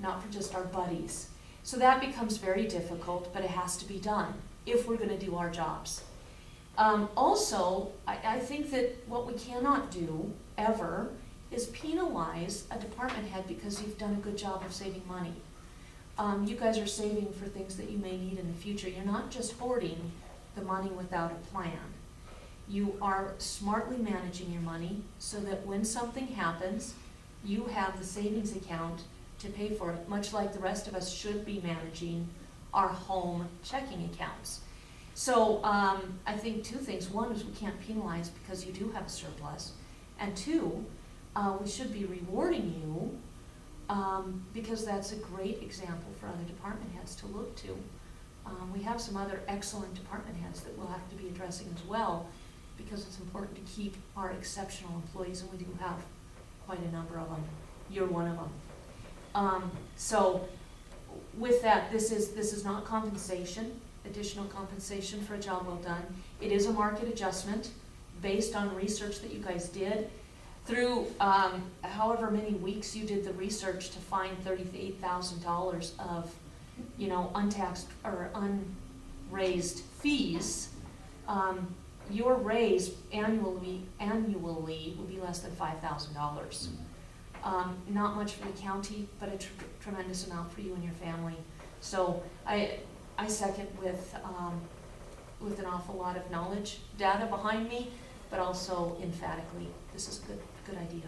not for just our buddies. So that becomes very difficult, but it has to be done if we're going to do our jobs. Also, I think that what we cannot do, ever, is penalize a department head because you've done a good job of saving money. You guys are saving for things that you may need in the future. You're not just hoarding the money without a plan. You are smartly managing your money so that when something happens, you have the savings account to pay for it, much like the rest of us should be managing our home checking accounts. So I think two things. One is we can't penalize because you do have a surplus. And two, we should be rewarding you because that's a great example for other department heads to look to. We have some other excellent department heads that we'll have to be addressing as well, because it's important to keep our exceptional employees, and we do have quite a number of them. You're one of them. So with that, this is not compensation, additional compensation for a job well done. It is a market adjustment based on research that you guys did. Through however many weeks you did the research to find $38,000 of, untaxed or unraised fees, your raise annually will be less than $5,000. Not much for the county, but a tremendous amount for you and your family. So I second with an awful lot of knowledge, data behind me, but also emphatically, this is a good idea.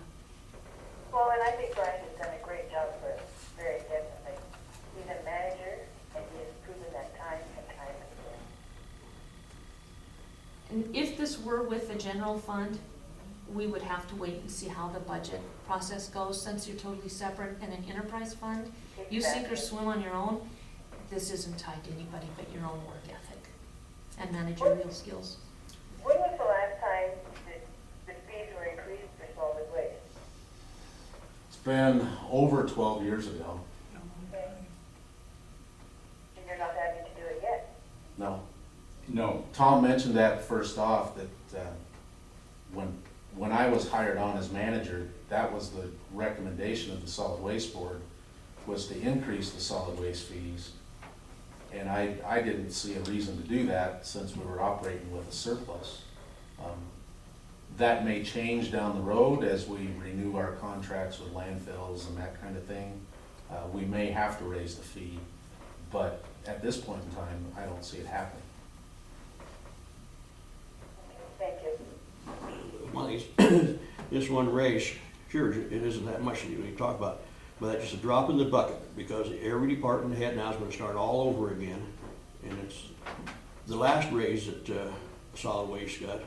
Well, and I think Brian has done a great job for us, very definitely. He's a manager, and he has proven that time and time again. And if this were with the general fund, we would have to wait and see how the budget process goes. Since you're totally separate in an enterprise fund, you sink or Exactly. swim on your own. This isn't tied to anybody but your own work ethic and managerial skills. When was the last time that the fees were increased for solid waste? It's been over 12 years ago. Okay. And you're not having to do it yet? No. No, Tom mentioned that first off, that when I was hired on as manager, that was the recommendation of the solid waste board, was to increase the solid waste fees. And I didn't see a reason to do that since we were operating with a surplus. That may change down the road as we renew our contracts with landfills and that kind of thing. We may have to raise the fee, but at this point in time, I don't see it happening. Thank you. Well, this one raise, sure, it isn't that much that you talk about, but that's just a drop in the bucket, because every department head now is gonna start all over again. And it's, the last raise that solid waste got,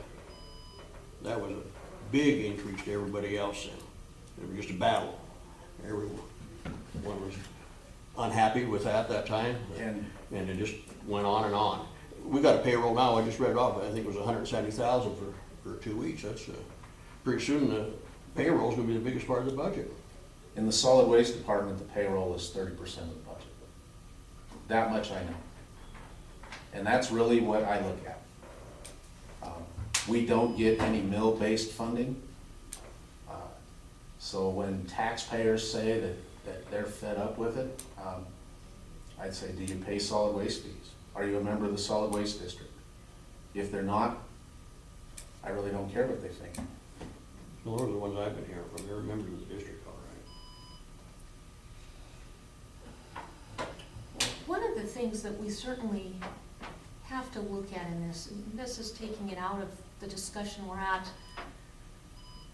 that was a big increase to everybody else, and it was just a battle. Everyone was unhappy with that time, and it just went on and on. We got a payroll now, I just read it off, I think it was 170,000 for 2 weeks. That's, pretty soon the payroll's gonna be the biggest part of the budget. In the solid waste department, the payroll is 30% of the budget. That much I know. And that's really what I look at. We don't get any mill-based funding. So when taxpayers say that they're fed up with it, I'd say, do you pay solid waste fees? Are you a member of the solid waste district? If they're not, I really don't care what they think. Well, those are the ones I've been hearing from, they're members of the district, all right. One of the things that we certainly have to look at in this, and this is taking it out of the discussion we're at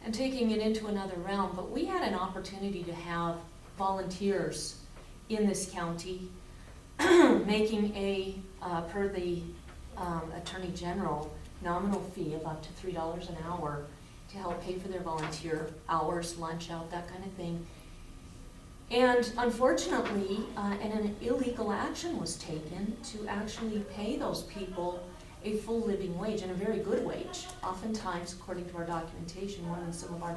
and taking it into another realm, but we had an opportunity to have volunteers in this county making a, per the Attorney General, nominal fee of up to $3 an hour to help pay for their volunteer hours, lunch out, that kind of thing. And unfortunately, an illegal action was taken to actually pay those people a full living wage, and a very good wage, oftentimes, according to our documentation, more than some of our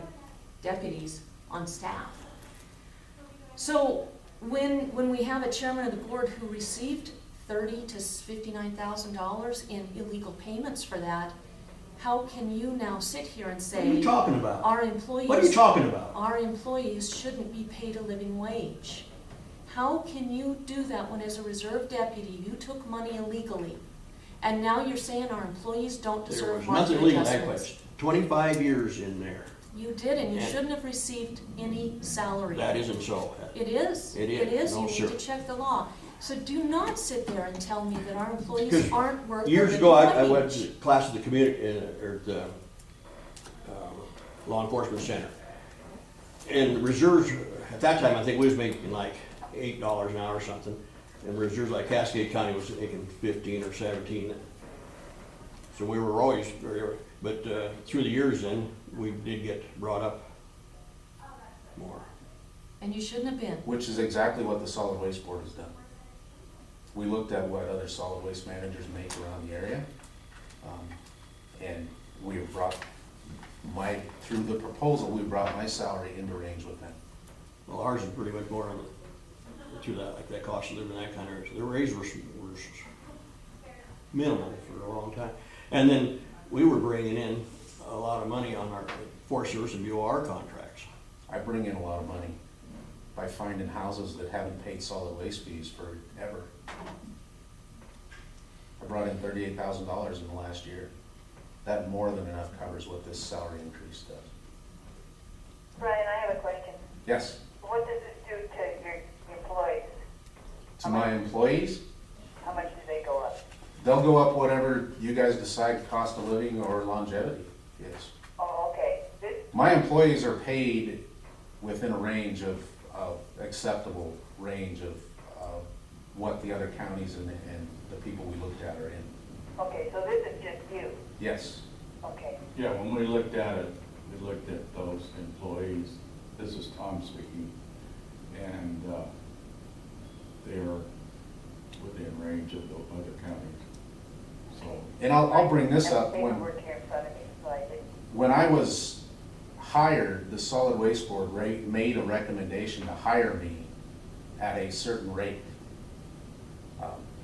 deputies on staff. So when we have a chairman of the board who received $30,000 to $59,000 in illegal payments for that, how can you now sit here and say What are you talking about? our employees, What are you talking about? our employees shouldn't be paid a living wage? How can you do that when as a reserve deputy you took money illegally, and now you're saying our employees don't There deserve was market nothing legal, adjustments? that 25 years in there. You did, and you And- shouldn't have received any salary. That isn't so. It is. It is. It is. No, You sir. need to check the law. So do not sit there and tell me that our employees Because aren't worth a Years living ago, I went wage. to class at the community, or the law enforcement center. And the reserves, at that time, I think we was making like $8 an hour or something. And reserves like Cascade County was making 15 or 17. So we were always very, but through the years then, we did get brought up more. And you shouldn't have been. Which is exactly what the solid waste board has done. We looked at what other solid waste managers make around the area. And we have brought through the proposal, we brought my salary into range with them. Well, ours is pretty much more on to that, like that cost of living, that kind of, the raise was minimal for a long time. And then we were bringing in a lot of money on our Forest Service and BOR contracts. I bring in a lot of money by finding houses that haven't paid solid waste fees forever. I brought in $38,000 in the last year. that more than enough covers what this salary increase does. Brian, I have a question. Yes, What does this do to your employees? to my employees, How much do they go up? they'll go up whatever you guys decide cost of living or longevity is. Oh, okay. This, My employees are paid within a range of acceptable range of what the other counties and the people we looked at are in. okay, so this is just you. Yes, Okay. Yeah, when we looked at it, we looked at those employees, this is Tom speaking, and they are within range of the other counties, so. and I'll bring this I have up paperwork here in front of me, so I didn't. when I was hired, the Solid Waste Board made a recommendation to hire me at a certain rate.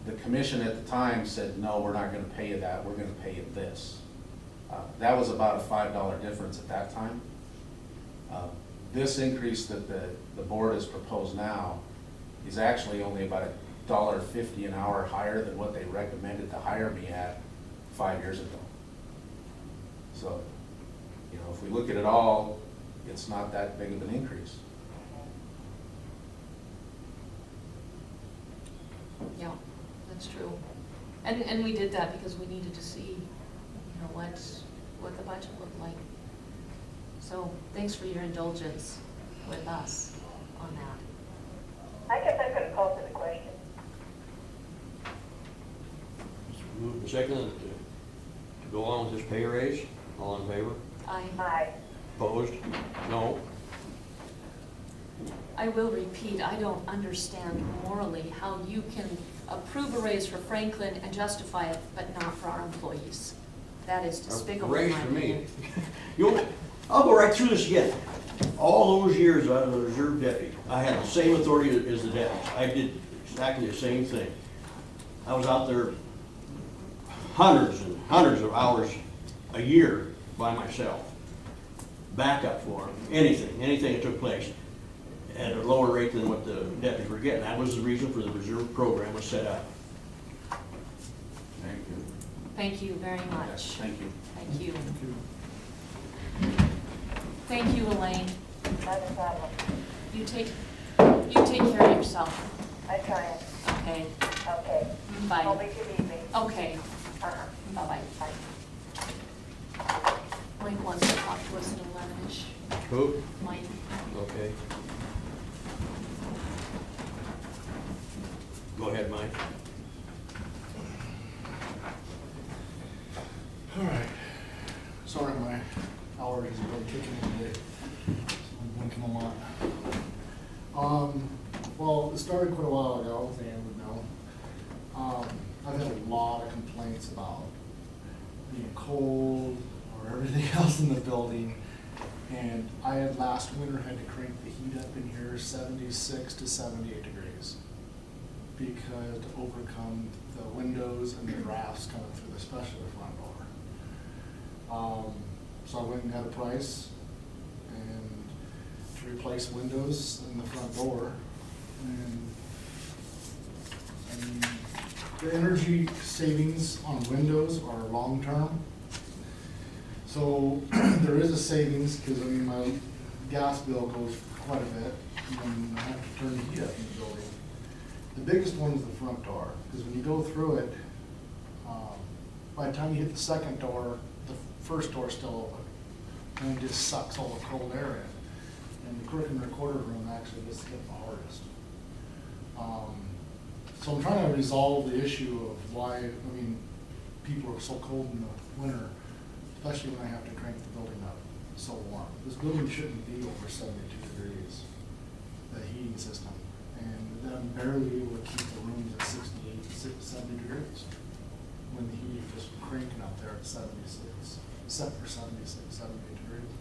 The commission at the time said, no, we're not gonna pay you that, we're gonna pay you this. That was about a $5 difference at that time. This increase that the board has proposed now is actually only about $1.50 an hour higher than what they recommended to hire me at 5 years ago. So, you know, if we look at it all, it's not that big of an increase. Yeah, that's true. And we did that because we needed to see, you know, what the budget looked like. So thanks for your indulgence with us on that. I guess I'm gonna call to the question. Moved and seconded to go on with this pay raise. All in favor? Aye. Opposed? No? I will repeat, I don't understand morally how you can approve a raise for Franklin and justify it, but not for our employees. That is despicable. A raise in my for me. opinion. I'll go right through this again. All those years I was a reserve deputy, I had the same authority as the deputies. I did exactly the same thing. I was out there hundreds and hundreds of hours a year by myself. Backup for them, anything that took place at a lower rate than what the deputies were getting. That was the reason for the reserve program was set up. Thank you. Thank you very much. Yes, thank you. Thank you. Thank you, Elaine. Not a problem. You take care of yourself. I try it. Okay, Okay. I'll bye. make it easy. Okay, Uh-huh. bye-bye. Bye. Mike wants to talk to us at 11-ish. Who? Mike. Okay. Go ahead, Mike. All right. Sorry, my allergies have been kicking in today. So I'm blinking a lot. Well, it started quite a while ago, as Ann would know. I've had a lot of complaints about being cold or everything else in the building. And I had last winter had to crank the heat up in here 76 to 78 degrees because to overcome the windows and the drafts coming through, especially the front door. So I went and got a price and to replace windows in the front door. And the energy savings on windows are long-term. So there is a savings because I mean my gas bill goes quite a bit and I have to turn the heat up in the building. The biggest one is the front door because when you go through it, by the time you hit the second door, the first door is still open. And it just sucks all the cold air in. And the clerk and recorder room actually gets hit the hardest. So I'm trying to resolve the issue of why, I mean, people are so cold in the winter, especially when I have to crank the building up so warm. This building shouldn't be over 72 degrees, the heating system. And I'm barely able to keep the rooms at 68, 70 degrees when the heat is just cranking up there at 76, except for 76, 78 degrees.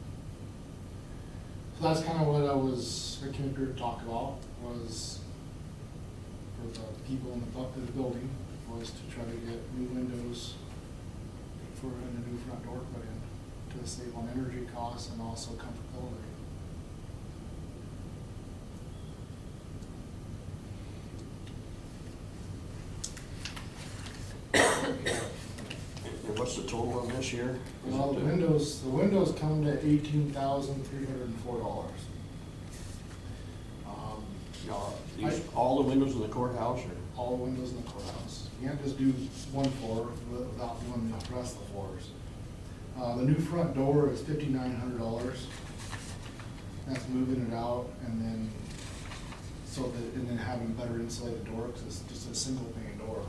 So that's kind of what I came up here to talk about, was for the people in the building, was to try to get new windows for and a new front door put in to save on energy costs and also comfortability. And what's the total of this here? Well, the windows come to $18,304. All the windows in the courthouse or? All the windows in the courthouse. You can't just do one floor without doing the rest of the floors. The new front door is $5,900. That's moving it out and then, and then having a better insulated door, because it's just a single pane door.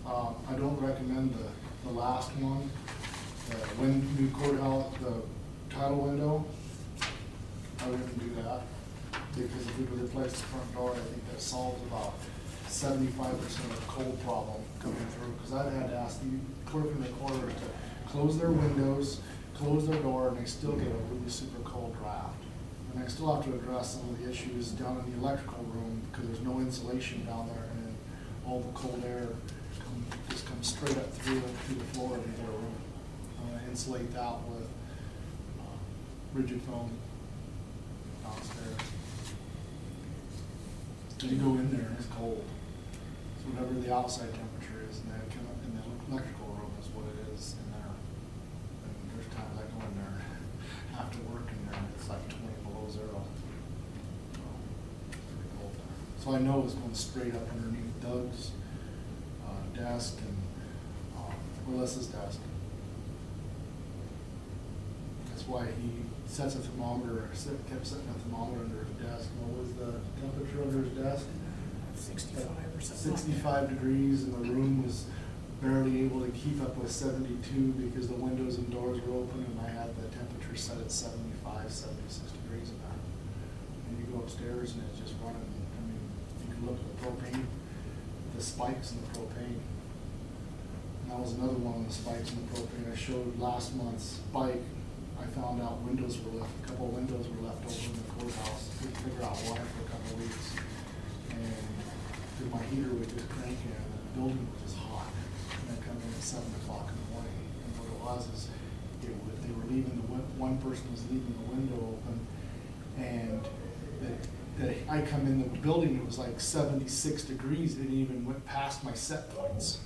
I don't recommend the last one, the new courthouse, the title window. I wouldn't do that, because if we would replace the front door, I think that solves about 75% of the cold problem coming through. Because I've had to ask the clerk in the corner to close their windows, close their door, and they still get a really super cold draft. And I still have to address some of the issues down in the electrical room, because there's no insulation down there, and all the cold air just comes straight up through the floor into their room. Insulate that with rigid foam downstairs. So you go in there and it's cold. So whatever the outside temperature is in the electrical room is what it is in there. And there's times I go in there and have to work in there and it's like 20 below zero. So it's pretty cold there. So I know it's going straight up underneath Doug's desk and Melissa's desk. That's why he sets a thermometer, kept setting a thermometer under his desk. What was the temperature under his desk? 65 or something. 65 degrees, and the room was barely able to keep up with 72 because the windows and doors were open, and I had the temperature set at 75, 76 degrees in there. And you go upstairs and it's just running. I mean, you can look at the propane, the spikes in the propane. And that was another one of the spikes in the propane. I showed last month's spike. I found out a couple of windows were left open in the courthouse. Couldn't figure out why for a couple of weeks. And my heater would just crank in, and the building was just hot. And I'd come in at 7 o'clock in the morning. And what it was is, they were leaving one person was leaving the window open, and I come in the building, it was like 76 degrees. It didn't even went past my set points.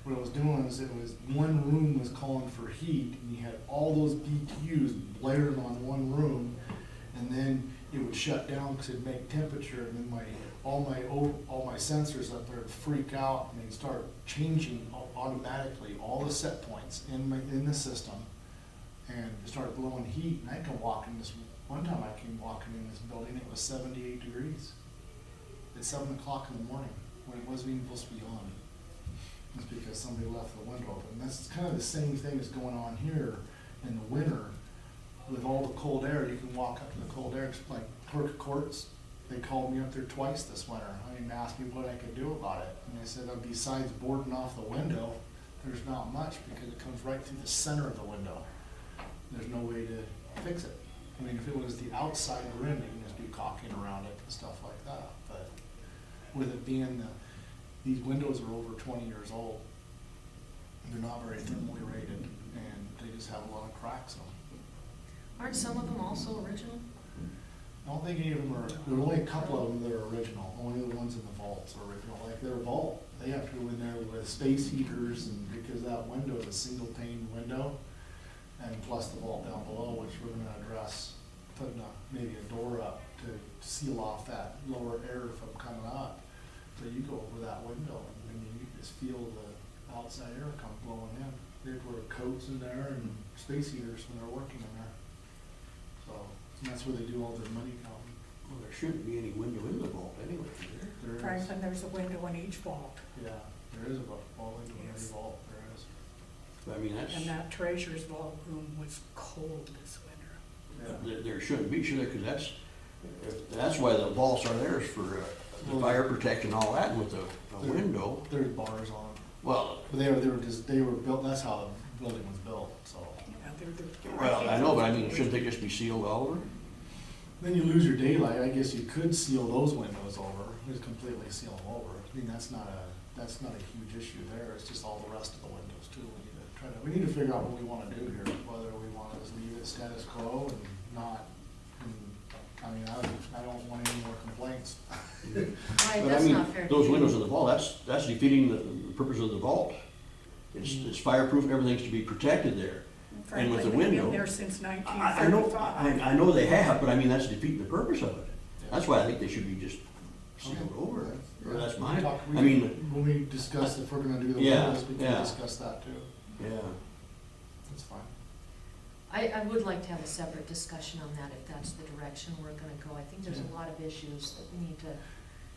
What I was doing is one room was calling for heat, and you had all those BTUs blaring on one room, and then it would shut down because it'd make temperature, and then all my sensors up there would freak out, and they'd start changing automatically all the set points in the system, and start blowing heat. And I can walk in this one time. I came walking in this building, it was 78 degrees at 7 o'clock in the morning when it wasn't even supposed to be on. It's because somebody left the window open. And that's kind of the same thing that's going on here in the winter with all the cold air. You can walk up to the cold air. It's like Clerk of Courts, they called me up there twice this winter. I mean, asked me what I could do about it. And I said, besides boarding off the window, there's not much because it comes right through the center of the window. There's no way to fix it. I mean, if it was the outside rim, you can just do caulking around it and stuff like that. But with it being these windows are over 20 years old. They're not very thermally rated, and they just have a lot of cracks on them. Aren't some of them also original? I don't think any of them are, there are only a couple of them that are original. Only the ones in the vaults are original. Like their vault, they have to go in there with space heaters, and because that window is a single pane window, and plus the vault down below, which we're gonna address, putting maybe a door up to seal off that lower air from coming up. So you go over that window, and you just feel the outside air come blowing in. They put coats in there and space heaters when they're working in there. So and that's where they do all their money counting. Well, there shouldn't be any window in the vault anyway, is there? There is, Franklin, there's a window in each vault, yeah, there is a vault in every vault, there is. I mean, that's, and that treasurer's vault room was cold this winter. Yeah. there shouldn't be, should there? Because that's why the vaults are there, is for the fire protection and all that, and with a window. There's bars on them. Well, But they were built, that's how the building was built, so. Yeah, they're well, I know, but I mean, shouldn't they just be sealed all over? Then you lose your daylight. I guess you could seal those windows over, just completely seal them over. I mean, that's not a huge issue there. It's just all the rest of the windows too. We need to figure out what we want to do here, whether we want to just leave it status quo and not, I mean, I don't want any more complaints. Right, But I that's mean, not fair. those windows in the vault, that's defeating the purpose of the vault. It's fireproof, everything's to be protected there. And with the Frankly, they've window, been there since nineteen I know, thirty-five. I know they have, but I mean, that's defeating the purpose of it. That's why I think they should be just sealed over. Or that's We mine. talk- I mean, When we discuss if we're gonna do the Yeah, windows, we can yeah. discuss that too. yeah. That's fine. I would like to have a separate discussion on that if that's the direction we're gonna go. I think there's a lot of issues that we need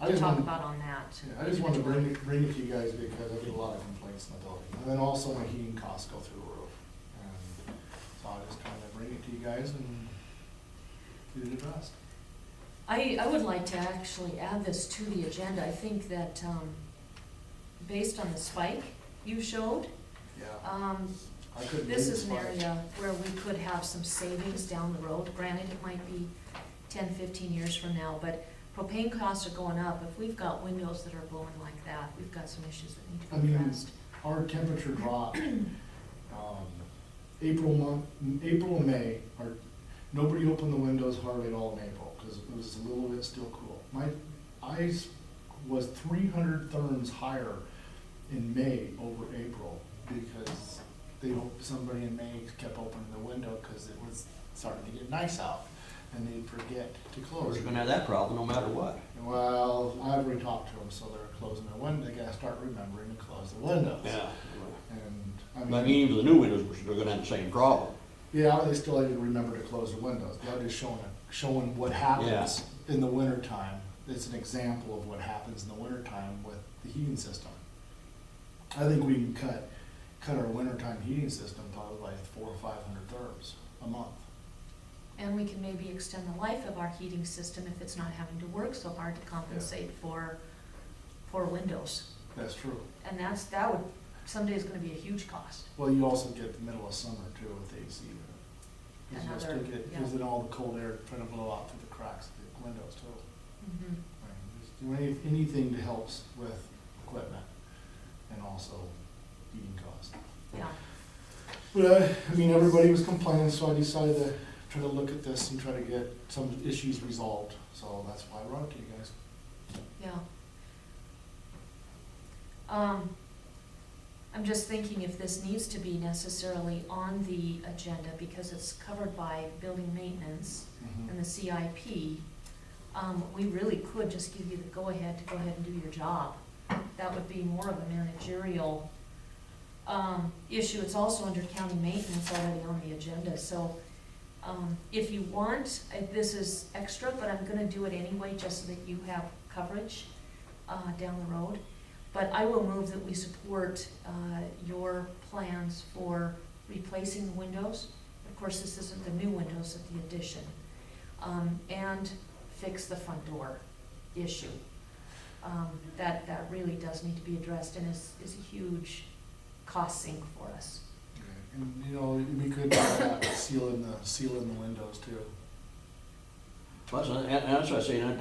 I to just talk want, about on that. I just wanted to bring it to you guys because I get a lot of complaints in the building. And then also my heating costs go through the roof. And so I just trying to bring it to you guys and get it addressed. I would like to actually add this to the agenda. I think that, based on the spike you showed, Yeah. I couldn't. this believe is an the spike. area where we could have some savings down the road. Granted, it might be 10, 15 years from now, but propane costs are going up. If we've got windows that are blowing like that, we've got some issues that need to I be mean, addressed. our temperature dropped, April and May, nobody opened the windows hardly at all in April, because it was a little bit still cool. My ice was 300 therms higher in May over April, because somebody in May kept opening the window, because it was starting to get nice out, and they'd forget to close We're it. gonna have that problem no matter what. Well, I've already talked to them, so they're closing their window, they gotta start remembering to close the windows. Yeah. And, But I mean, even the new windows, they're gonna have the same problem. yeah, they still need to remember to close the windows. They're just showing what happens in the wintertime. It's an example of what happens in the wintertime with the heating system. I think we can cut our wintertime heating system probably by 400 or 500 therms a month. And we can maybe extend the life of our heating system if it's not having to work so hard to compensate for windows. That's true. And that would, someday is gonna be a huge cost. Well, you also get the middle of summer too with AC. Because you'll Another- still get, yeah. because then all the cold air trying to blow out through the cracks of the windows too. Mhm. Just do anything to helps with equipment and also heating costs. Yeah, But I mean, everybody was complaining, so I decided to try to look at this and try to get some issues resolved. So that's why I brought it to you guys. yeah. I'm just thinking if this needs to be necessarily on the agenda because it's covered by building maintenance and the CIP, we really could just give you the go-ahead to go ahead and do your job. That would be more of a managerial issue. It's also under county maintenance already on the agenda, so if you want, this is extra, but I'm gonna do it anyway, just so that you have coverage down the road. But I will move that we support your plans for replacing the windows. Of course, this isn't the new windows at the addition. And fix the front door issue. That really does need to be addressed and is a huge cost sink for us. And, you know, we could do that, seal in the windows too. And that's why I say,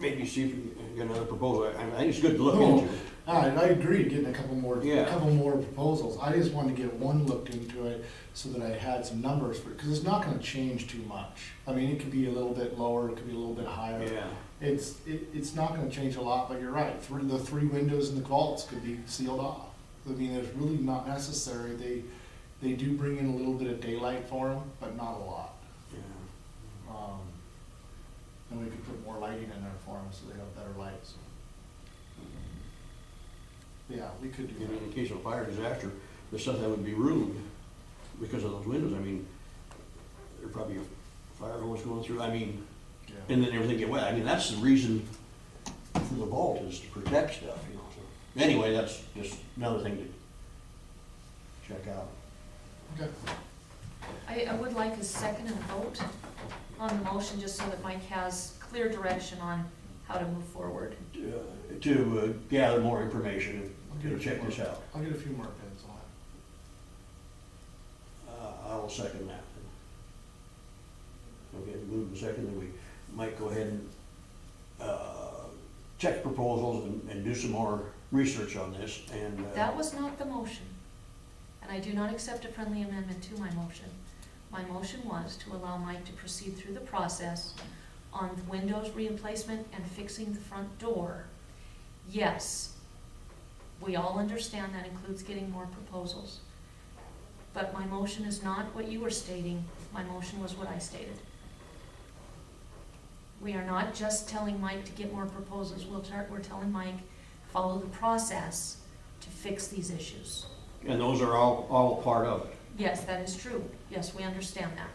maybe see if you can get another proposal. I think it's good to look No. into. I agree, getting a couple more Yeah. proposals. I just wanted to get one looked into it so that I had some numbers for it, because it's not gonna change too much. I mean, it could be a little bit lower, it could be a little bit higher. Yeah. It's not gonna change a lot, but you're right, the three windows in the vaults could be sealed off. I mean, it's really not necessary. They do bring in a little bit of daylight for them, but not a lot. Yeah. And we could put more lighting in there for them so they have better lights. Yeah, we could do And that. in case of a fire disaster, there's stuff that would be ruined because of those windows. I mean, there'd probably a fire hose going through, I mean, Yeah. and then everything get wet. I mean, that's the reason for the vault is to protect stuff, you know, so. Anyway, that's just another thing to check out. Okay. I would like a second and a vote on the motion, just so that Mike has clear direction on how to move forward. To gather more information and check this out. I'll get a few more bids on it. I will second that. Okay, move and second, then we might go ahead and check proposals and do some more research on this, and. That was not the motion, and I do not accept a friendly amendment to my motion. My motion was to allow Mike to proceed through the process on the windows replacement and fixing the front door. Yes, We all understand that includes getting more proposals. But my motion is not what you were stating, my motion was what I stated. We are not just telling Mike to get more proposals, we're telling Mike, follow the process to fix these issues. And those are all part of it. Yes, that is true, yes, we understand that.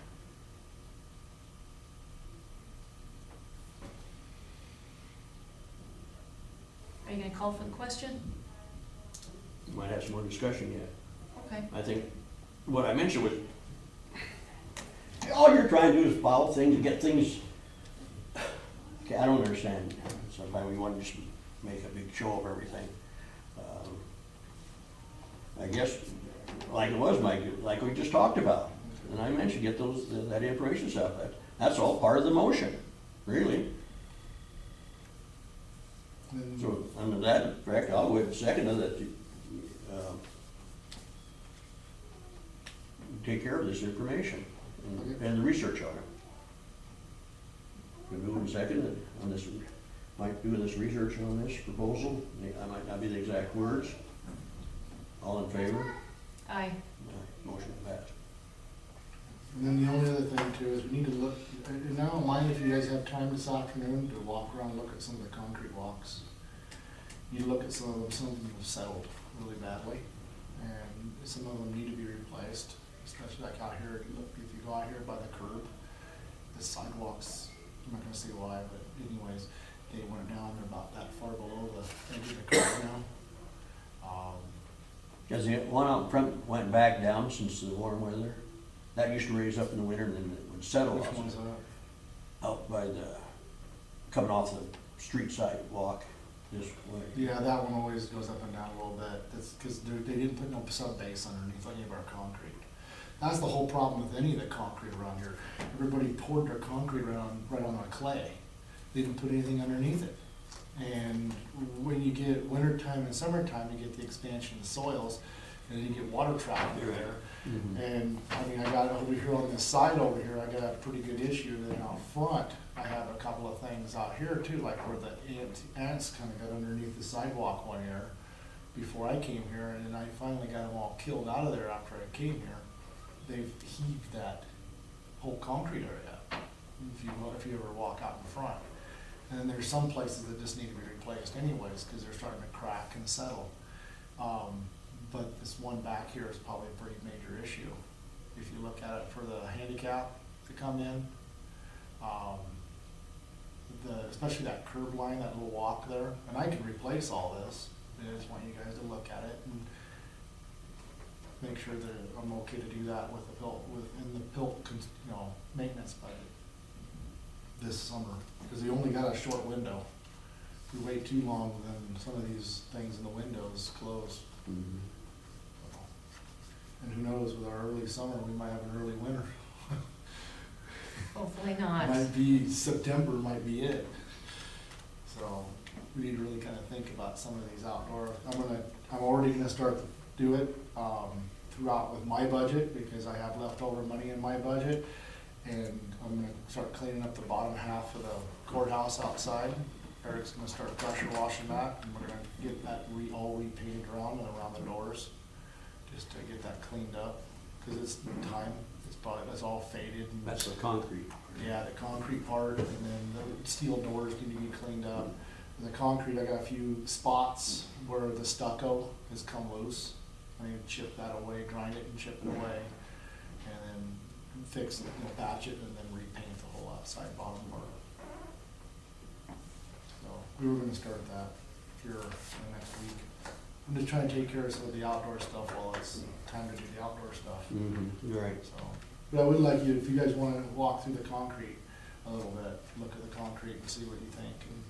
Are you gonna call for the question? Might have some more discussion yet. Okay. I think what I mentioned was, all you're trying to do is follow things and get things, okay, I don't understand. Sometimes we want to just make a big show of everything. I guess, like it was, Mike, like we just talked about, and I mentioned, get that information stuff. That's all part of the motion, really. And So, under that effect, I'll go ahead and second it, that you take care of this information and the research on it. We move in second on this, Mike doing this research on this proposal. I might not be the exact words. All in favor? Aye. Motion passed. And then the only other thing too is we need to look, and I don't mind if you guys have time this afternoon to walk around and look at some of the concrete walks. You look at some of them have settled really badly, and some of them need to be replaced, especially like out here, look, if you go out here by the curb, the sidewalks, I'm not gonna say why, but anyways, they went down, they're about that far below the edge of the curb now. Because the one out front went back down since the warm weather. That used to raise up in the winter and then it would settle Which off. one's that? Out by coming off the street side walk this way. Yeah, that one always goes up and down a little bit. That's because they didn't put no sub base underneath any of our concrete. That's the whole problem with any of the concrete around here. Everybody poured their concrete right on our clay. They didn't put anything underneath it. And when you get wintertime and summertime, you get the expansion of soils, and then you get water trapped through there. Mhm. And, I mean, I got over here on this side over here, I got a pretty good issue. Then out front, I have a couple of things out here too, like where the ants kind of got underneath the sidewalk one year before I came here, and then I finally got them all killed out of there after I came here. They've heaved that whole concrete area, if you ever walk out in front. And then there's some places that just need to be replaced anyways, because they're starting to crack and settle. But this one back here is probably a pretty major issue. If you look at it for the handicap to come in, especially that curb line, that little walk there, and I can replace all this. I just want you guys to look at it and make sure that I'm okay to do that with the PILT, maintenance budget this summer, because we only got a short window. If we wait too long, then some of these things in the windows close. Mhm. And who knows, with our early summer, we might have an early winter. Hopefully not. Might be September, might be it. So we need to really kind of think about some of these outdoor. I'm already gonna start to do it throughout with my budget, because I have leftover money in my budget. And I'm gonna start cleaning up the bottom half of the courthouse outside. Eric's gonna start pressure washing that, and we're gonna get that all repainted around and around the doors, just to get that cleaned up, because it's time. It's all faded. And That's the concrete. yeah, the concrete part, and then the steel doors need to be cleaned up. And the concrete, I got a few spots where the stucco has come loose. I need to chip that away, grind it and chip it away, and then fix it, patch it, and then repaint the whole outside bottom part. So, we were gonna start that here in the next week. I'm just trying to take care of some of the outdoor stuff while it's time to do the outdoor stuff. Mm-hmm. You're right. So, but I would like you, if you guys wanna walk through the concrete a little bit, look at the concrete and see what you think, and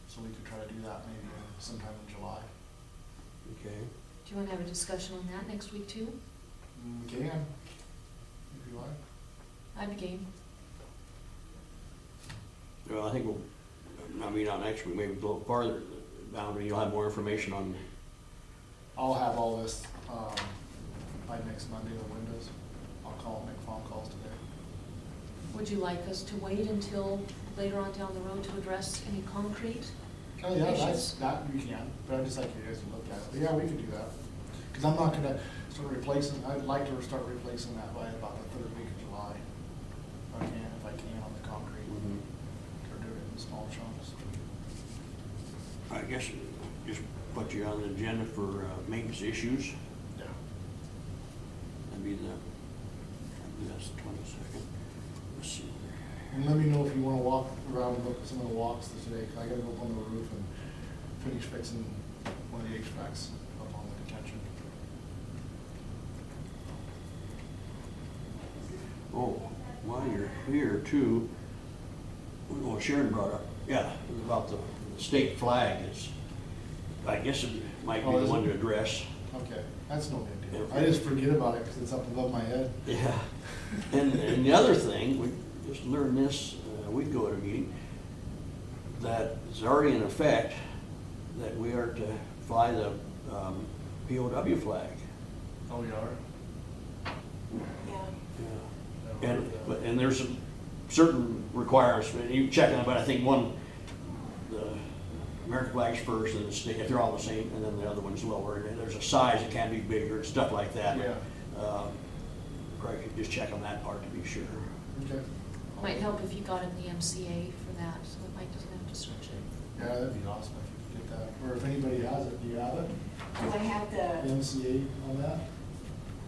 so we could try to do that maybe sometime in July. Okay. Do you want to have a discussion on that next week too? We can, if you like. I'd be game. Well, I think not next week, maybe a little farther down, you'll have more information on. I'll have all this, by next Monday, the windows. I'll call, make phone calls today. Would you like us to wait until later on down the road to address any concrete? Oh, yeah, that's, issues. that we can, but I'd just like you guys to look at it. But yeah, we could do that. Cause I'm not gonna start replacing, I'd like to start replacing that by about the third week of July. If I can on the concrete, or do it in small chunks. I guess just put you on the agenda for maintenance issues. Yeah. That's the 22nd. Let's see. And let me know if you wanna walk around and look at some of the walks today, 'cause I gotta go up on the roof and finish fixing one of the HVACs up on the detention. Oh, while you're here too, what Sharon brought up, yeah, about the state flag is, I guess it might be Oh, the is one it? to address. Okay, that's no big deal. Yeah. I just forget about it, 'cause it's up above my head. Yeah. And the other thing, we just learned this a week ago at a meeting, that it's already in effect that we are to fly the POW flag. Oh, we are? Yeah. And there's some certain requirements, you check on it, but I think one, the American flag's first, and the state, if they're all the same, and then the other one's lower, and then there's a size that can be bigger and stuff like that. Yeah. Probably could just check on that part to be sure. Okay. Might help if you got in the MCA for that, so it might doesn't have to search it. Yeah, that'd be awesome if you could get that, or if anybody has it, do you have it? Do I have The the, MCA on that?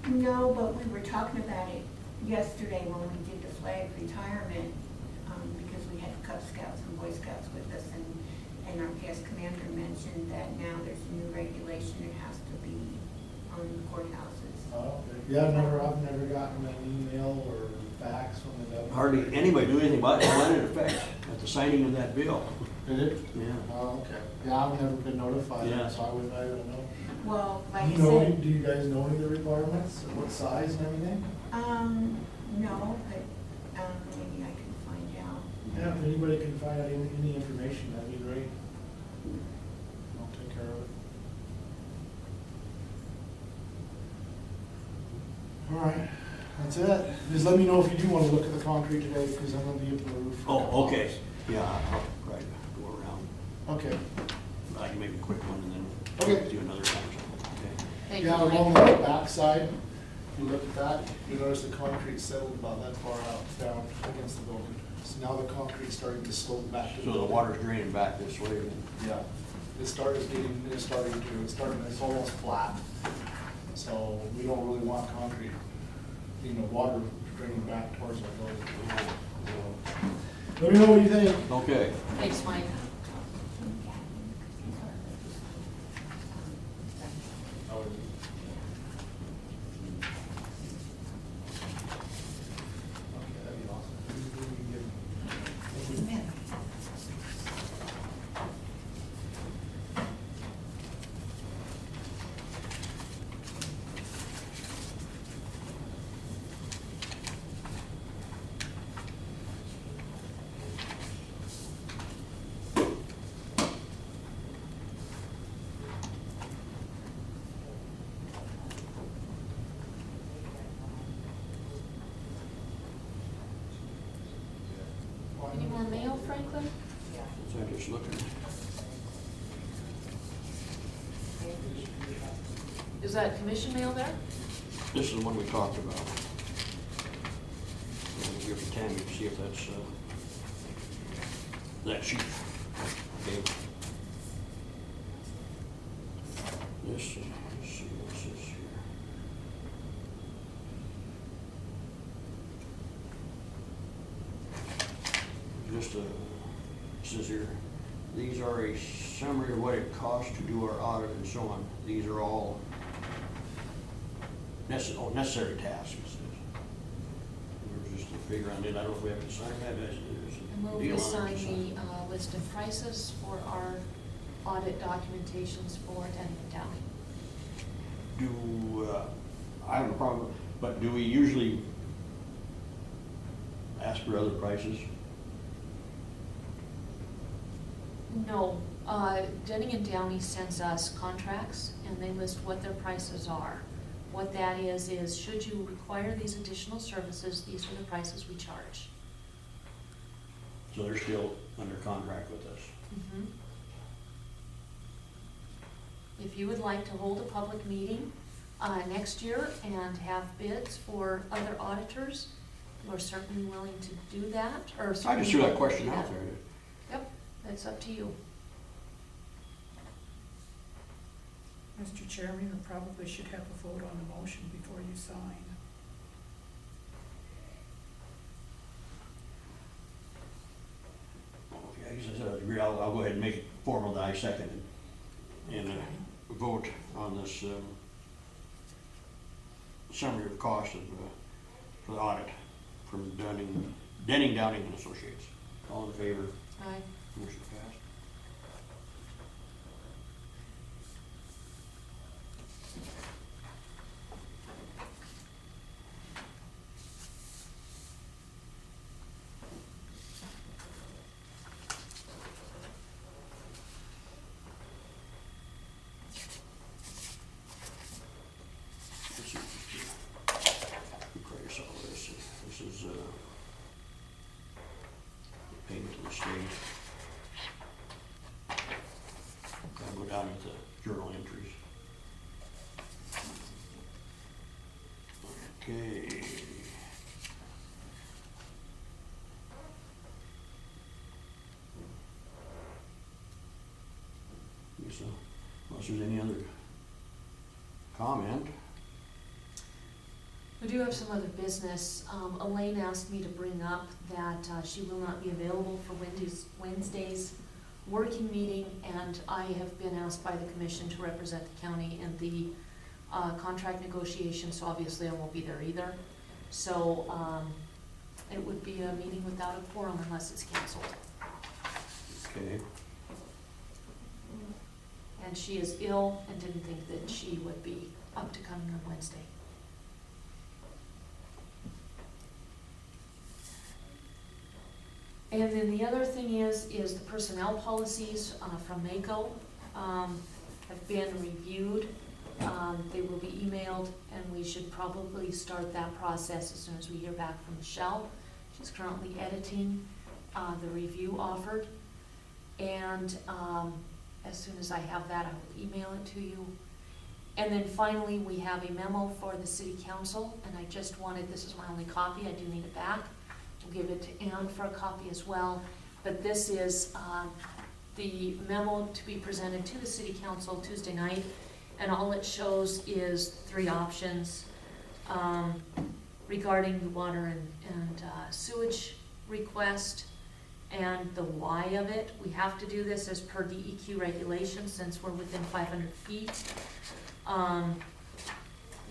no, but we were talking about it yesterday when we did the flag retirement, because we had Cub Scouts and Boy Scouts with us, and our past commander mentioned that now there's a new regulation, it has to be on courthouses. Oh, okay. Yeah, I've never gotten an email or fax from the government. Hardly anybody do anything about it, it went into effect at the signing of that bill. Did it? Yeah. Oh, okay. Yeah, I've never been notified, Yeah. so I wouldn't know. Well, like Do I you know, said, do you guys know any of the requirements, what size and everything? no, but, maybe I can find out. Yeah, if anybody can find out any information, that'd be great. I'll take care of it. All right, that's it. Just let me know if you do want to look at the concrete today, because I'm gonna be up on the roof. for a couple Oh, okay. hours. Yeah, I'll try to go around. Okay. I can make a quick one and then Okay. do another time. Okay. Thank you, Yeah, Mike. along the back side, if you look at that, you notice the concrete settled about that far out, down against the building. So now the concrete's starting to slope back to the So the building. water's draining back this way then? Yeah, it's almost flat. So we don't really want concrete, water draining back towards our building. Let me know what you think. Okay. Thanks, Mike. Okay, that'd be awesome. We can get- Any more mail, Franklin? So I'm just looking. Is that commission mail there? This is the one we talked about. I'm gonna give it to Tammy to see if that's, that sheet. Okay. This, let's see, what's this here? Just a, says here, these are a summary of what it costs to do our audit and so on. These are all necessary tasks. It says. There's just a figure on it. I don't know if we have to sign that. There's And a will deal we on it sign to sign. the list of prices for our audit documentations for Denny and Downey? I have no problem, but do we usually ask for other prices? No, Denny and Downey sends us contracts and they list what their prices are. What that is should you require these additional services, these are the prices we charge. So they're still under contract with us. Mhm. if you would like to hold a public meeting next year and have bids for other auditors, we're certainly willing to do that, or I certainly just threw that willing to question do out that. there. Yep, that's up to you. Mr. Chairman, you probably should have a vote on the motion before you sign. Okay, I guess I said I agree. I'll go ahead and make it formal that I second it. And vote on this summary of cost of, for the audit from Denning, Downing and Associates. All in favor? Aye. Motion passed. Let's see, price all this. This is payment to the state. I'll go down into journal entries. Okay. So, unless there's any other comment. We do have some other business. Elaine asked me to bring up that she will not be available for Wednesday's working meeting, and I have been asked by the commission to represent the county in the contract negotiations, so obviously I won't be there either. So it would be a meeting without a quorum unless it's canceled. Okay. And she is ill and didn't think that she would be up to coming on Wednesday. And then the other thing is the personnel policies from MACO have been reviewed. They will be emailed, and we should probably start that process as soon as we hear back from Michelle. She's currently editing the review offered. And as soon as I have that, I will email it to you. And then finally, we have a memo for the city council, and I just wanted, this is my only copy, I do need it back. We'll give it to Ann for a copy as well. But this is the memo to be presented to the city council Tuesday night, and all it shows is 3 options regarding the water and sewage request and the why of it. We have to do this as per DEQ regulations since we're within 500 feet.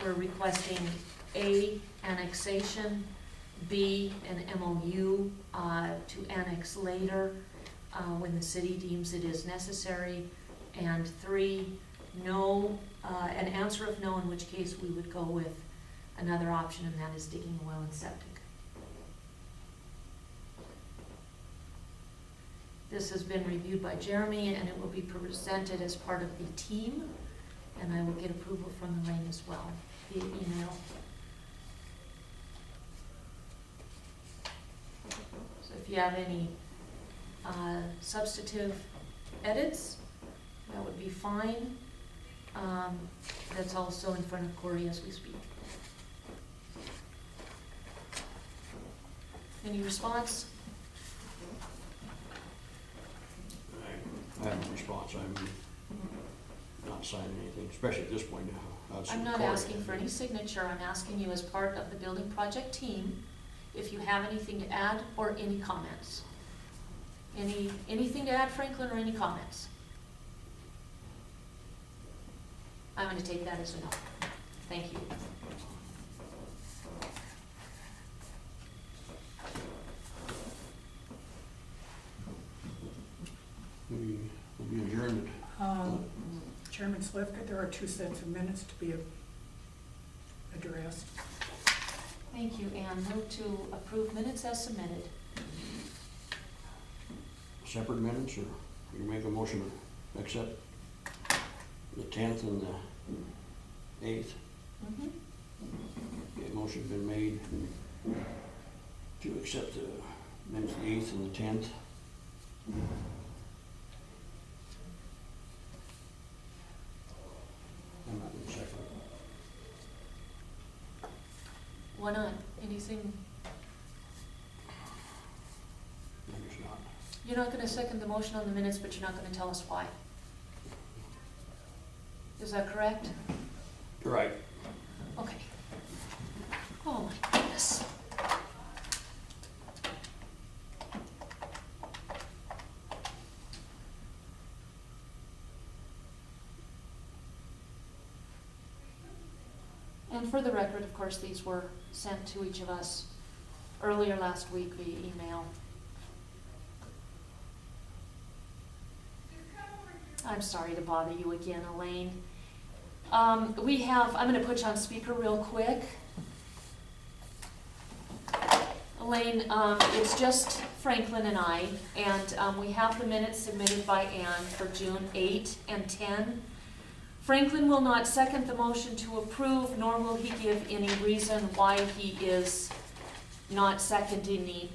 We're requesting A, annexation, B, an MOU to annex later when the city deems it is necessary, and 3, no, an answer of no, in which case we would go with another option, and that is digging a well and septic. This has been reviewed by Jeremy, and it will be presented as part of the team, and I will get approval from Elaine as well via email. So if you have any substantive edits, that would be fine. That's also in front of Corey as we speak. Any response? I have no response. I'm not signing anything, especially at this point. I'm not asking for any signature. I'm asking you as part of the building project team, if you have anything to add or any comments. Anything to add, Franklin, or any comments? I'm going to take that as a no. Thank you. We'll be adjourned. Chairman Slivka, there are 2 sets of minutes to be addressed. Thank you, Ann. Move to approve minutes as submitted. Separate minutes, or you make a motion to accept the 10th and the 8th? Mm-hmm. Okay, motion's been made to accept the minutes, the 8th and the 10th. Why not? Anything, I guess not. you're not gonna second the motion on the minutes, but you're not gonna tell us why. Is that correct? You're right. Okay. Oh my goodness. And for the record, of course, these were sent to each of us earlier last week via email. I'm sorry to bother you again, Elaine. I'm gonna put you on speaker real quick. Elaine, it's just Franklin and I, and we have the minutes submitted by Ann for June 8 and 10. Franklin will not second the motion to approve, nor will he give any reason why he is not seconding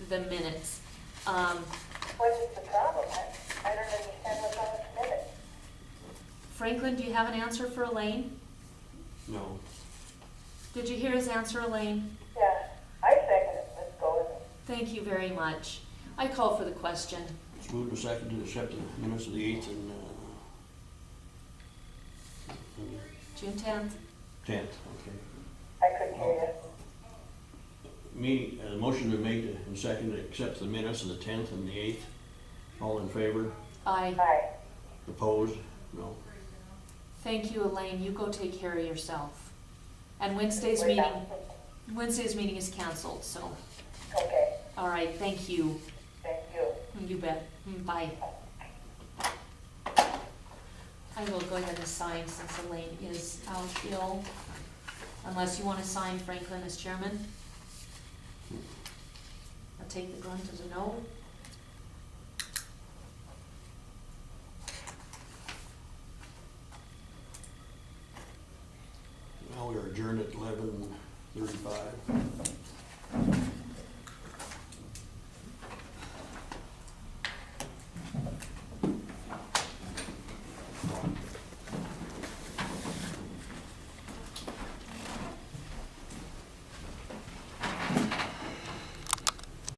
the minutes. What is the problem? I don't understand what's on this minute. Franklin, do you have an answer for Elaine? No. Did you hear his answer, Elaine? Yeah, I second it, let's go with it. Thank you very much. I call for the question. It's moved to second to accept the minutes of the 8th and June 10th. 10th, okay. I couldn't hear you. Motion been made and seconded to accept the minutes of the 10th and the 8th. All in favor? Aye. Aye. Opposed? No. Thank you, Elaine. You go take care of yourself. And Wednesday's We're meeting is canceled, so, Okay, all right, thank you. thank you. You bet. Bye. I will go ahead and sign since Elaine is out ill, unless you want to sign Franklin as chairman. I'll take the grunt as a no. Now we are adjourned at 11:35.